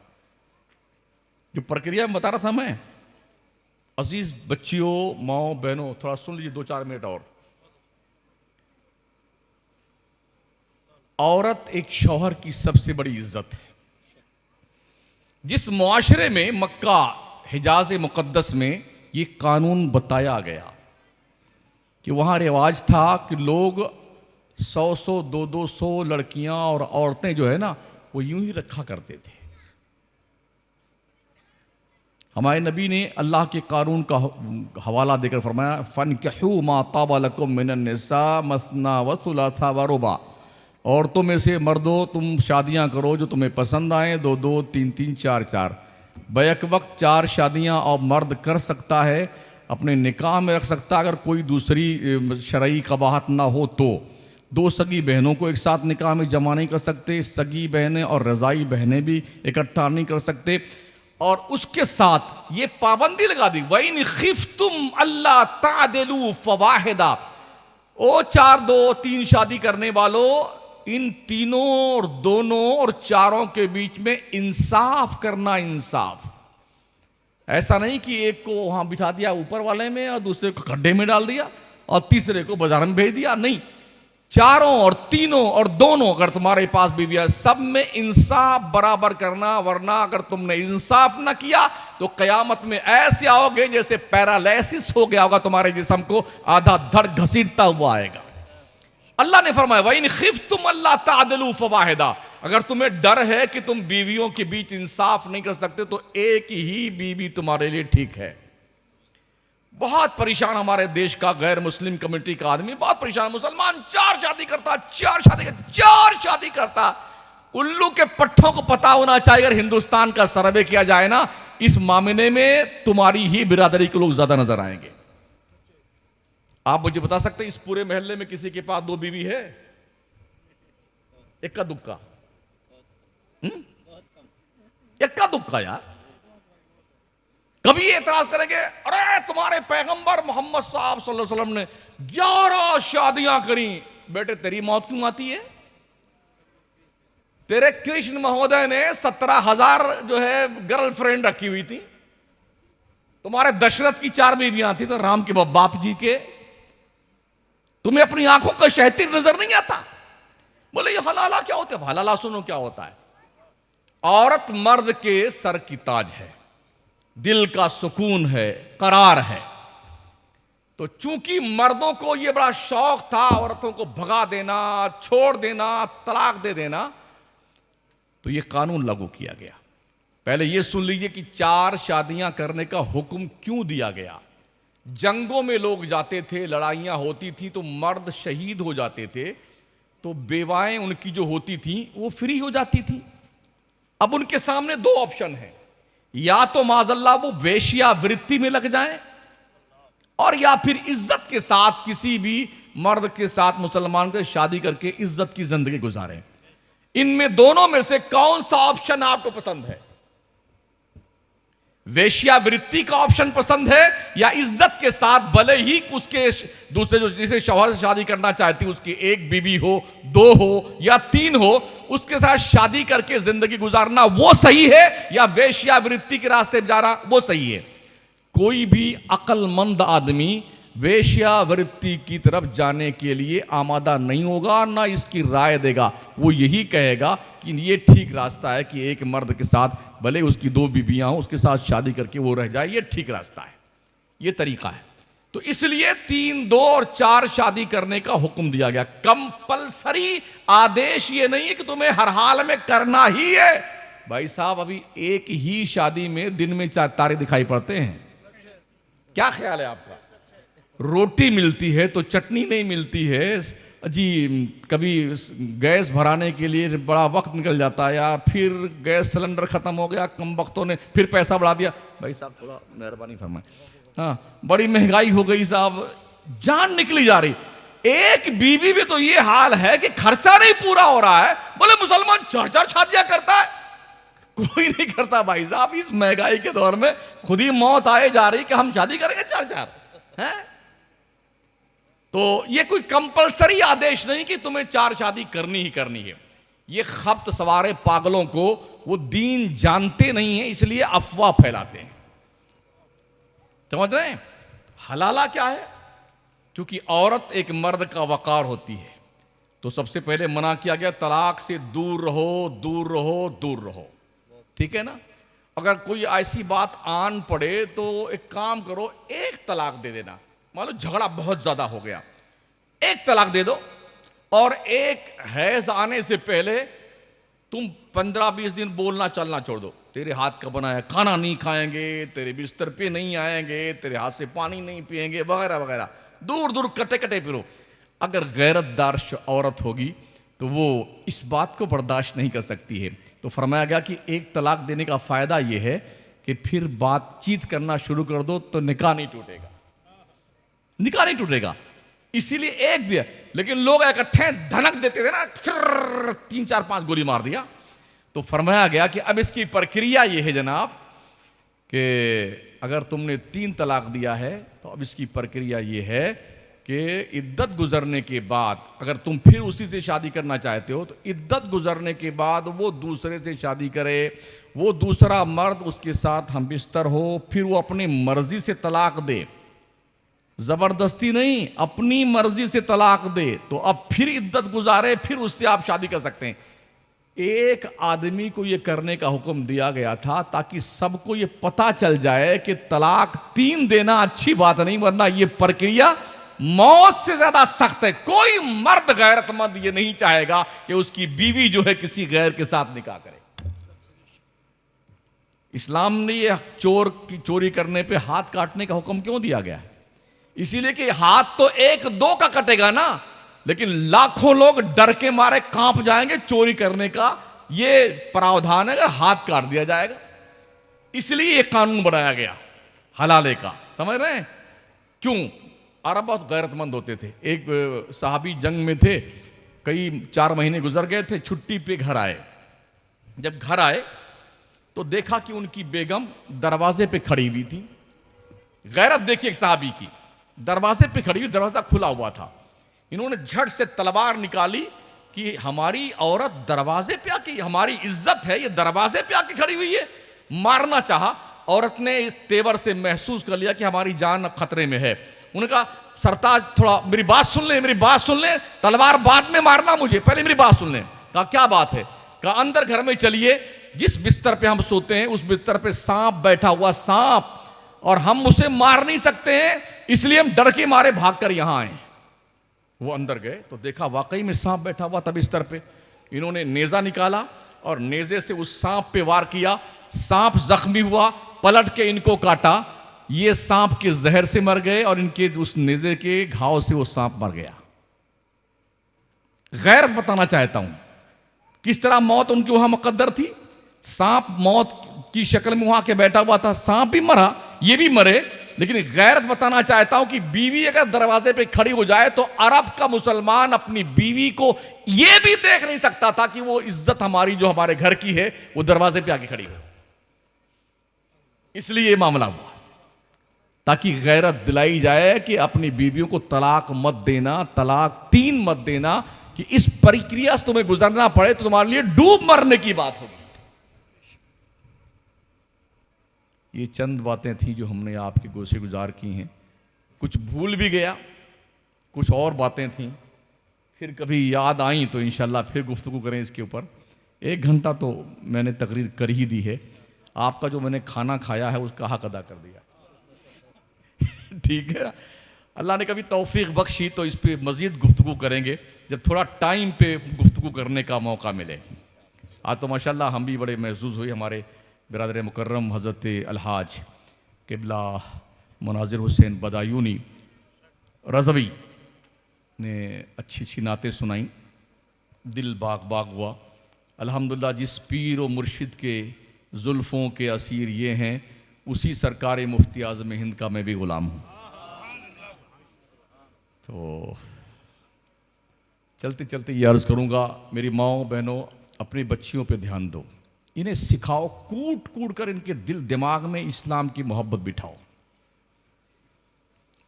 जो प्रक्रिया में बता रहा था मैं, अजीज बच्चियों, माओ बहनों, थोड़ा सुन लीजिए 2-4 मिनट और। औरत एक शौहर की सबसे बड़ी इज्जत है। जिस मुआशरे में, मक्का हिजाज मुकद्दस में, ये कानून बताया गया कि वहां रिवाज था कि लोग 100-100, 200-200 लड़कियां और औरतें जो है ना, वो यूं ही रखा करते थे। हमारे नबी ने अल्लाह के कानून का हवाला देकर फरमाया, फनकिहू मा ताबा लकुम मिनन निसा मसना व सुलासा व रुबा। औरतों में से मर्दों तुम शादियां करो जो तुम्हें पसंद आए, 2-2, 3-3, 4-4। बैक वक्त 4 शादियां और मर्द कर सकता है, अपने निकाह में रख सकता। अगर कोई दूसरी शरई कबाहत ना हो तो 2 सगी बहनों को एक साथ निकाह में जमा नहीं कर सकते। सगी बहनें और रज़ाई बहनें भी इकट्ठा नहीं कर सकते। और उसके साथ ये पाबंदी लगा दी, वइन खिफ्तुम अल्ला तादिलू फवाहिदा। ओ 4-2-3 शादी करने वालों, इन तीनों और दोनों और चारों के बीच में इंसाफ करना। इंसाफ ऐसा नहीं कि एक को वहां बिठा दिया ऊपर वाले में और दूसरे को खड्डे में डाल दिया और तीसरे को बाजार में भेज दिया। नहीं, चारों और तीनों और दोनों, अगर तुम्हारे पास बीवियां, सब में इंसाफ बराबर करना। वरना अगर तुमने इंसाफ ना किया तो कयामत में ऐसे आओगे जैसे पैरालिसिस हो गया होगा, तुम्हारे जिस्म को आधा धड़ घसीटता हुआ आएगा। अल्लाह ने फरमाया वइन खिफ्तुम अल्ला तादिलू फवाहिदा। अगर तुम्हें डर है कि तुम बीवियों के बीच इंसाफ नहीं कर सकते तो एक ही बीवी तुम्हारे लिए ठीक है। बहुत परेशान हमारे देश का गैर मुस्लिम कम्युनिटी का आदमी, बहुत परेशान। मुसलमान 4 शादी करता, 4 शादी करता। उल्लू के पट्ठों को पता होना चाहिए, अगर हिंदुस्तान का सर्वे किया जाए ना, इस मामले में तुम्हारी ही बिरादरी के लोग ज्यादा नजर आएंगे। आप मुझे बता सकते हैं इस पूरे मोहल्ले में किसी के पास 2 बीवी है? इक्का दुक्का, इक्का दुक्का यार। कभी ये एतराज करेंगे, अरे तुम्हारे पैगंबर मोहम्मद साहब सल्लल्लाहु अलैहि वसल्लम ने 11 शादियां करी। बेटे तेरी मौत क्यों आती है? तेरे कृष्ण महोदय ने 17,000 जो है गर्लफ्रेंड रखी हुई थी। तुम्हारे दशरथ की 4 बीवियां थी, तो राम के बाप जी के। तुम्हें अपनी आंखों का शहतीर नजर नहीं आता? बोले ये हलाला क्या होता है? हलाला सुनो क्या होता है। औरत मर्द के सर की ताज है, दिल का सुकून है, करार है। तो चूंकि मर्दों को यह बड़ा शौक था औरतों को भगा देना, छोड़ देना, तलाक दे देना, तो यह कानून लागू किया गया। पहले यह सुन लीजिए कि 4 शादियां करने का हुक्म क्यों दिया गया। जंगों में लोग जाते थे, लड़ाइयां होती थी तो मर्द शहीद हो जाते थे, तो बेवाएं उनकी जो होती थी वो फ्री हो जाती थी। अब उनके सामने दो ऑप्शन है, या तो माजल्ला वो वेश्या वृत्ति में लग जाएं, और या फिर इज्जत के साथ किसी भी मर्द के साथ मुसलमान के शादी करके इज्जत की जिंदगी गुजारें। इनमें दोनों में से कौन सा ऑप्शन आपको पसंद है? वेश्यावृत्ति का ऑप्शन पसंद है या इज्जत के साथ, भले ही उसके दूसरे जो जिसे शौहर से शादी करना चाहती उसकी एक बीवी हो, दो हो या तीन हो, उसके साथ शादी करके जिंदगी गुजारना वो सही है, या वेश्यावृत्ति के रास्ते जा रहा वो सही है? कोई भी अक्लमंद आदमी वेश्यावृत्ति की तरफ जाने के लिए आमादा नहीं होगा, ना इसकी राय देगा। वो यही कहेगा कि ये ठीक रास्ता है कि एक मर्द के साथ भले उसकी दो बीबियां हो, उसके साथ शादी करके वो रह जाए, ये ठीक रास्ता है, ये तरीका है। तो इसलिए 3, 2 और 4 शादी करने का हुक्म दिया गया। कंपलसरी आदेश ये नहीं है कि तुम्हें हर हाल में करना ही है। भाई साहब, अभी एक ही शादी में दिन में 4 तारे दिखाई पड़ते हैं। क्या ख्याल है आपका? रोटी मिलती है तो चटनी नहीं मिलती है जी। कभी गैस भराने के लिए बड़ा वक्त निकल जाता है यार, फिर गैस सिलेंडर खत्म हो गया, कम वक्तों ने फिर पैसा बढ़ा दिया। भाई साहब थोड़ा मेहरबानी फरमाएं। हाँ, बड़ी महंगाई हो गई साहब, जान निकली जा रही। एक बीवी में तो ये हाल है कि खर्चा नहीं पूरा हो रहा है। बोले मुसलमान 4-4 शादियां करता है, कोई नहीं करता भाई साहब। इस महंगाई के दौर में खुद ही मौत आए जा रही कि हम शादी करेंगे 4-4 हैं। तो ये कोई कंपलसरी आदेश नहीं कि तुम्हें 4 शादी करनी ही करनी है। ये खप्त सवारे पागलों को वो दीन जानते नहीं है, इसलिए अफवाह फैलाते हैं। समझ रहे हैं? हलाला क्या है? क्योंकि औरत एक मर्द का वकार होती है, तो सबसे पहले मना किया गया तलाक से दूर रहो, दूर रहो, दूर रहो। ठीक है ना? अगर कोई ऐसी बात आन पड़े तो एक काम करो, एक तलाक दे देना। मान लो झगड़ा बहुत ज्यादा हो गया, एक तलाक दे दो, और एक हैज आने से पहले तुम 15-20 दिन बोलना चलना छोड़ दो। तेरे हाथ का बनाया खाना नहीं खाएंगे, तेरे बिस्तर पे नहीं आएंगे, तेरे हाथ से पानी नहीं पिएंगे, वगैरह वगैरह। दूर दूर कटे कटे फिरो। अगर गैरतदार औरत होगी तो वो इस बात को बर्दाश्त नहीं कर सकती है। तो फरमाया गया कि एक तलाक देने का फायदा यह है कि फिर बातचीत करना शुरू कर दो तो निकाह नहीं टूटेगा, निकाह नहीं टूटेगा। इसीलिए एक दिया। लेकिन लोग इकट्ठे धनक देते थे ना, 3-4-5 गोली मार दिया। तो फरमाया गया कि अब इसकी प्रक्रिया यह है जनाब कि अगर तुमने 3 तलाक दिया है तो अब इसकी प्रक्रिया यह है कि इद्दत गुजरने के बाद अगर तुम फिर उसी से शादी करना चाहते हो तो इद्दत गुजरने के बाद वो दूसरे से शादी करे, वो दूसरा मर्द उसके साथ हम बिस्तर हो, फिर वो अपनी मर्जी से तलाक दे, जबरदस्ती नहीं, अपनी मर्जी से तलाक दे, तो अब फिर इद्दत गुजारे, फिर उससे आप शादी कर सकते हैं। एक आदमी को यह करने का हुक्म दिया गया था ताकि सबको यह पता चल जाए कि तलाक 3 देना अच्छी बात नहीं, वरना यह प्रक्रिया मौत से ज्यादा सख्त है। कोई मर्द गैरतमंद ये नहीं चाहेगा कि उसकी बीवी जो है किसी गैर के साथ निकाह करे। इस्लाम ने यह चोर की चोरी करने पे हाथ काटने का हुक्म क्यों दिया गया है? इसीलिए कि हाथ तो 1-2 का कटेगा ना, लेकिन लाखों लोग डर के मारे कांप जाएंगे चोरी करने का। ये प्रावधान है, अगर हाथ काट दिया जाएगा। इसलिए यह कानून बनाया गया हलाले का। समझ रहे हैं? क्यों? अरब बहुत गैरतमंद होते थे। एक साहबी जंग में थे, कई 4 महीने गुजर गए थे, छुट्टी पे घर आए। जब घर आए तो देखा कि उनकी बेगम दरवाजे पे खड़ी हुई थी। गैरत देखिए एक साहबी की, दरवाजे पे खड़ी हुई, दरवाजा खुला हुआ था। इन्होंने झट से तलवार निकाली कि हमारी औरत दरवाजे पे आके, हमारी इज्जत है, ये दरवाजे पे आके खड़ी हुई है। मारना चाहा, औरत ने इस तेवर से महसूस कर लिया कि हमारी जान खतरे में है। उन्होंने कहा सरताज थोड़ा मेरी बात सुन ले, मेरी बात सुन ले, तलवार बाद में मारना, मुझे पहले मेरी बात सुन ले। कहा क्या बात है? कहा अंदर घर में चलिए, जिस बिस्तर पे हम सोते हैं उस बिस्तर पे सांप बैठा हुआ, सांप, और हम उसे मार नहीं सकते हैं, इसलिए हम डर के मारे भागकर यहां आए। वो अंदर गए तो देखा वाकई में सांप बैठा हुआ था बिस्तर पे। इन्होंने नेजा निकाला और नेजे से उस सांप पे वार किया। सांप जख्मी हुआ, पलट के इनको काटा। ये सांप के जहर से मर गए और इनके उस नेज़े के घाव से वो सांप मर गया। गैरत बताना चाहता हूं किस तरह मौत उनकी वहां मुकद्दर थी। सांप मौत की शक्ल में वहां के बैठा हुआ था, सांप भी मरा, ये भी मरे, लेकिन गैरत बताना चाहता हूं कि बीवी अगर दरवाजे पे खड़ी हो जाए तो अरब का मुसलमान अपनी बीवी को यह भी देख नहीं सकता था कि वो इज्जत हमारी जो हमारे घर की है वो दरवाजे पे आके खड़ी हो। इसलिए यह मामला हुआ, ताकि गैरत दिलाई जाए कि अपनी बीवियों को तलाक मत देना, तलाक 3 मत देना, कि इस प्रक्रिया से तुम्हें गुजरना पड़े तो तुम्हारे लिए डूब मरने की बात होगी। ये चंद बातें थी जो हमने आपके गोशे गुजार की हैं। कुछ भूल भी गया, कुछ और बातें थीं, फिर कभी याद आई तो इंशाल्लाह फिर गुफ्तगू करें इसके ऊपर। 1 घंटा तो मैंने तकरीर कर ही दी है, आपका जो मैंने खाना खाया है उसका हक अदा कर दिया। ठीक है, अल्लाह ने कभी तौफीक बख्शी तो इस पे मज़ीद गुफ्तगू करेंगे जब थोड़ा टाइम पे गुफ्तगू करने का मौका मिले। आज तो माशाल्लाह हम भी बड़े महसूस हुए, हमारे बिरादर मुकर्रम हज़रत अलहाज किबला मुनाजिर हुसैन बदायूनी रज़वी ने अच्छी अच्छी नातें सुनाई, दिल बाग बाग हुआ। अल्हम्दुलिल्लाह, जिस पीर व मुर्शिद के जुल्फ़ों के असीर ये हैं, उसी सरकार मुफ्ती आज़म हिंद का मैं भी ग़ुलाम हूँ। तो चलते चलते ये अर्ज़ करूँगा, मेरी माओ बहनों, अपनी बच्चियों पे ध्यान दो, इन्हें सिखाओ, कूट कूट कर इनके दिल दिमाग में इस्लाम की मोहब्बत बिठाओ,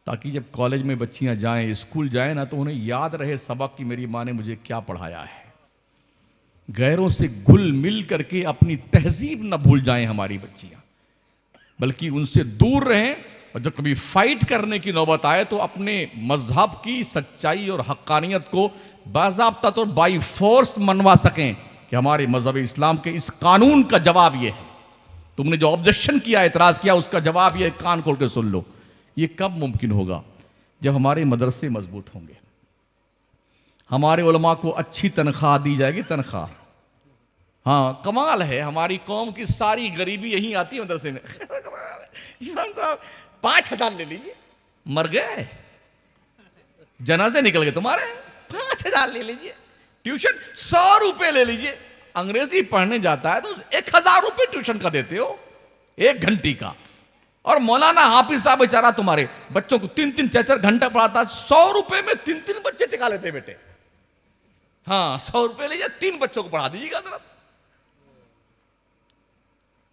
ताकि जब कॉलेज में बच्चियां जाएं, स्कूल जाएं ना, तो उन्हें याद रहे सबक कि मेरी माँ ने मुझे क्या पढ़ाया है। गैरों से घुल मिल करके अपनी तहजीब न भूल जाएं हमारी बच्चियां, बल्कि उनसे दूर रहें, और जब कभी फाइट करने की नौबत आए तो अपने मजहब की सच्चाई और हक्कानियत को बाज़ाब्ता तो बाई फोर्स मनवा सकें कि हमारे मजहब इस्लाम के इस कानून का जवाब ये है। तुमने जो ऑब्जेक्शन किया, एतराज़ किया, उसका जवाब ये, कान खोल के सुन लो। ये कब मुमकिन होगा? जब हमारे मदरसे मजबूत होंगे, हमारे उलमा को अच्छी तनख्वाह दी जाएगी, तनख्वाह। हाँ, कमाल है, हमारी कौम की सारी गरीबी यहीं आती है मदरसे में। इमाम साहब 5,000 ले लीजिए, मर गए, जनाजे निकल गए तुम्हारे, 5,000 ले लीजिए, ट्यूशन 100 रुपए ले लीजिए। अंग्रेजी पढ़ने जाता है तो 1,000 रुपए ट्यूशन का देते हो 1 घंटे का, और मौलाना हाफिज साहब बेचारा तुम्हारे बच्चों को 3-3 4-4 घंटा पढ़ाता है, 100 रुपए में 3-3 बच्चे टिका लेते बेटे। हाँ, 100 रुपए लीजिए, 3 बच्चों को पढ़ा दीजिएगा जरा।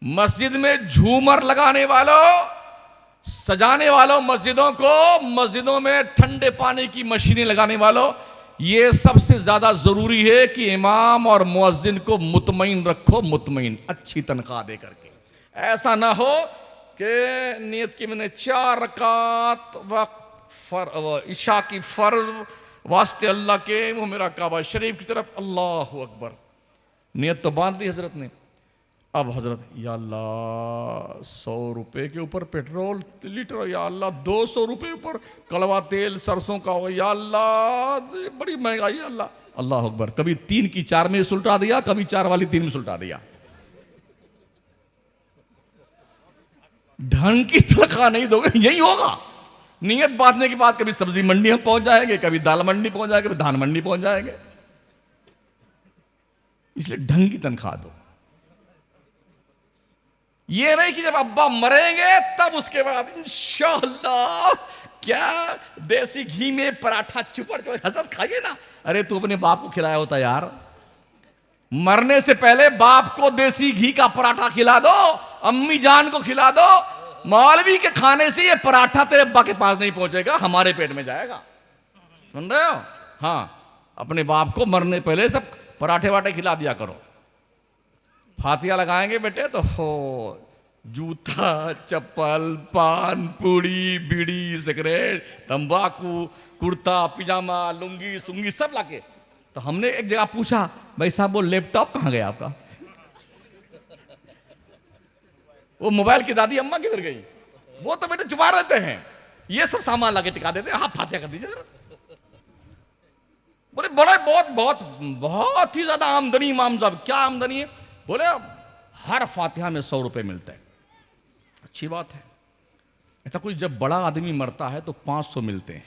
मस्जिद में झूमर लगाने वालों, सजाने वालों मस्जिदों को, मस्जिदों में ठंडे पानी की मशीनें लगाने वालों, ये सबसे ज्यादा जरूरी है कि इमाम और मुअज्जिन को मुतमईन रखो, मुतमईन, अच्छी तनख्वाह दे करके। ऐसा ना हो कि नियत की मैंने 4 रकात वक्त इशा की फर्ज वास्ते अल्लाह के मुंह मेरा काबा शरीफ की तरफ, अल्लाह अकबर, नियत तो बांध दी हजरत ने। अब हजरत, या अल्लाह 100 रुपए के ऊपर पेट्रोल लीटर, या अल्लाह 200 रुपए ऊपर कड़वा तेल सरसों का हो, या अल्लाह बड़ी महंगाई, अल्लाह, अल्लाह अकबर। कभी 3 की 4 में सुलटा दिया, कभी 4 वाली 3 में सुलटा दिया। ढंग की तनख्वाह नहीं दोगे, यही होगा। नियत बांधने के बाद कभी सब्जी मंडी हम पहुंच जाएंगे, कभी दाल मंडी पहुंच जाएंगे, कभी धान मंडी पहुंच जाएंगे। इसलिए ढंग की तनख्वाह दो। ये नहीं कि जब अब्बा मरेंगे तब उसके बाद इंशाअल्लाह क्या देसी घी में पराठा चुपड़ चुपड़ हजरत खाइए ना। अरे तू अपने बाप को खिलाया होता यार, मरने से पहले बाप को देसी घी का पराठा खिला दो, अम्मी जान को खिला दो। मौलवी के खाने से ये पराठा तेरे अब्बा के पास नहीं पहुंचेगा, हमारे पेट में जाएगा। सुन रहे हो? हाँ, अपने बाप को मरने पहले सब पराठे वाटे खिला दिया करो। फातिया लगाएंगे बेटे तो हो, जूता, चप्पल, पान, पूड़ी, बीड़ी, सिगरेट, तंबाकू, कुर्ता, पिजामा, लुंगी, सुंगी सब लाके। तो हमने एक जगह पूछा, भाई साहब वो लैपटॉप कहाँ गया आपका? वो मोबाइल की दादी अम्मा किधर गई? वो तो बेटे छुपा रहते हैं, ये सब सामान लाके टिका देते हैं। हाँ, फातिया कर दीजिए। बोले बड़ा बहुत बहुत बहुत ही ज्यादा आमदनी इमाम साहब। क्या आमदनी है? बोले हर फातिहा में 100 रुपए मिलते हैं। अच्छी बात है। ऐसा कोई जब बड़ा आदमी मरता है तो 500 मिलते हैं।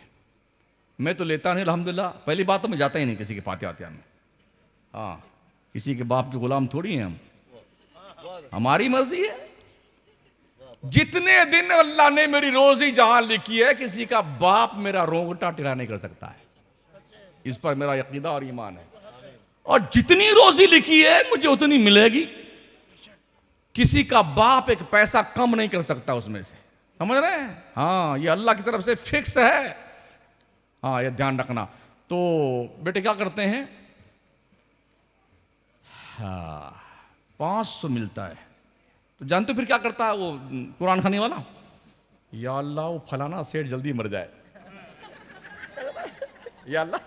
मैं तो लेता नहीं अल्हम्दुलिल्लाह। पहली बात तो मैं जाता ही नहीं किसी के फातिहा में। हाँ, किसी के बाप के गुलाम थोड़ी हैं हम, हमारी मर्जी है। जितने दिन अल्लाह ने मेरी रोजी जहां लिखी है, किसी का बाप मेरा रोंगटा टिला नहीं कर सकता है। इस पर मेरा यकीदा और ईमान है। और जितनी रोजी लिखी है मुझे उतनी मिलेगी। किसी का बाप एक पैसा कम नहीं कर सकता उसमें से, समझ रहे हैं? हाँ, ये अल्लाह की तरफ से फिक्स है। हाँ, ये ध्यान रखना। तो बेटे क्या करते हैं, हाँ 500 मिलता है तो जानते हो फिर क्या करता है वो कुरान खाने वाला? या अल्लाह वो फलाना सेठ जल्दी मर जाए, या अल्लाह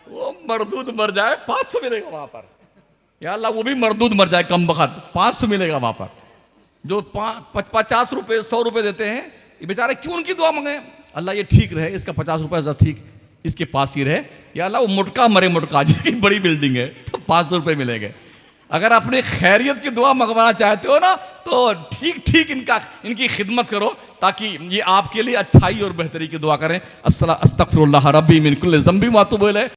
वो मरदूद मर जाए, 500 मिलेगा वहां पर। या अल्लाह वो भी मरदूद मर जाए कम बखत, 500 मिलेगा वहां पर। जो 50 रुपए 100 रुपए देते हैं, ये बेचारे क्यों उनकी दुआ मांगे? अल्लाह ये ठीक रहे, इसका 50 रुपए ठीक इसके पास ही रहे। या अल्लाह वो मुटका मरे, मुटका जिसकी बड़ी बिल्डिंग है तो 500 रुपए मिलेंगे। अगर अपने खैरियत की दुआ मंगवाना चाहते हो ना, तो ठीक ठीक इनकी खिदमत करो, ताकि ये आपके लिए अच्छाई और बेहतरी की दुआ करें। अस्तगफिरुल्लाह रब्बी मिन कुल्लि ज़ंबि व अतूबु इलैह।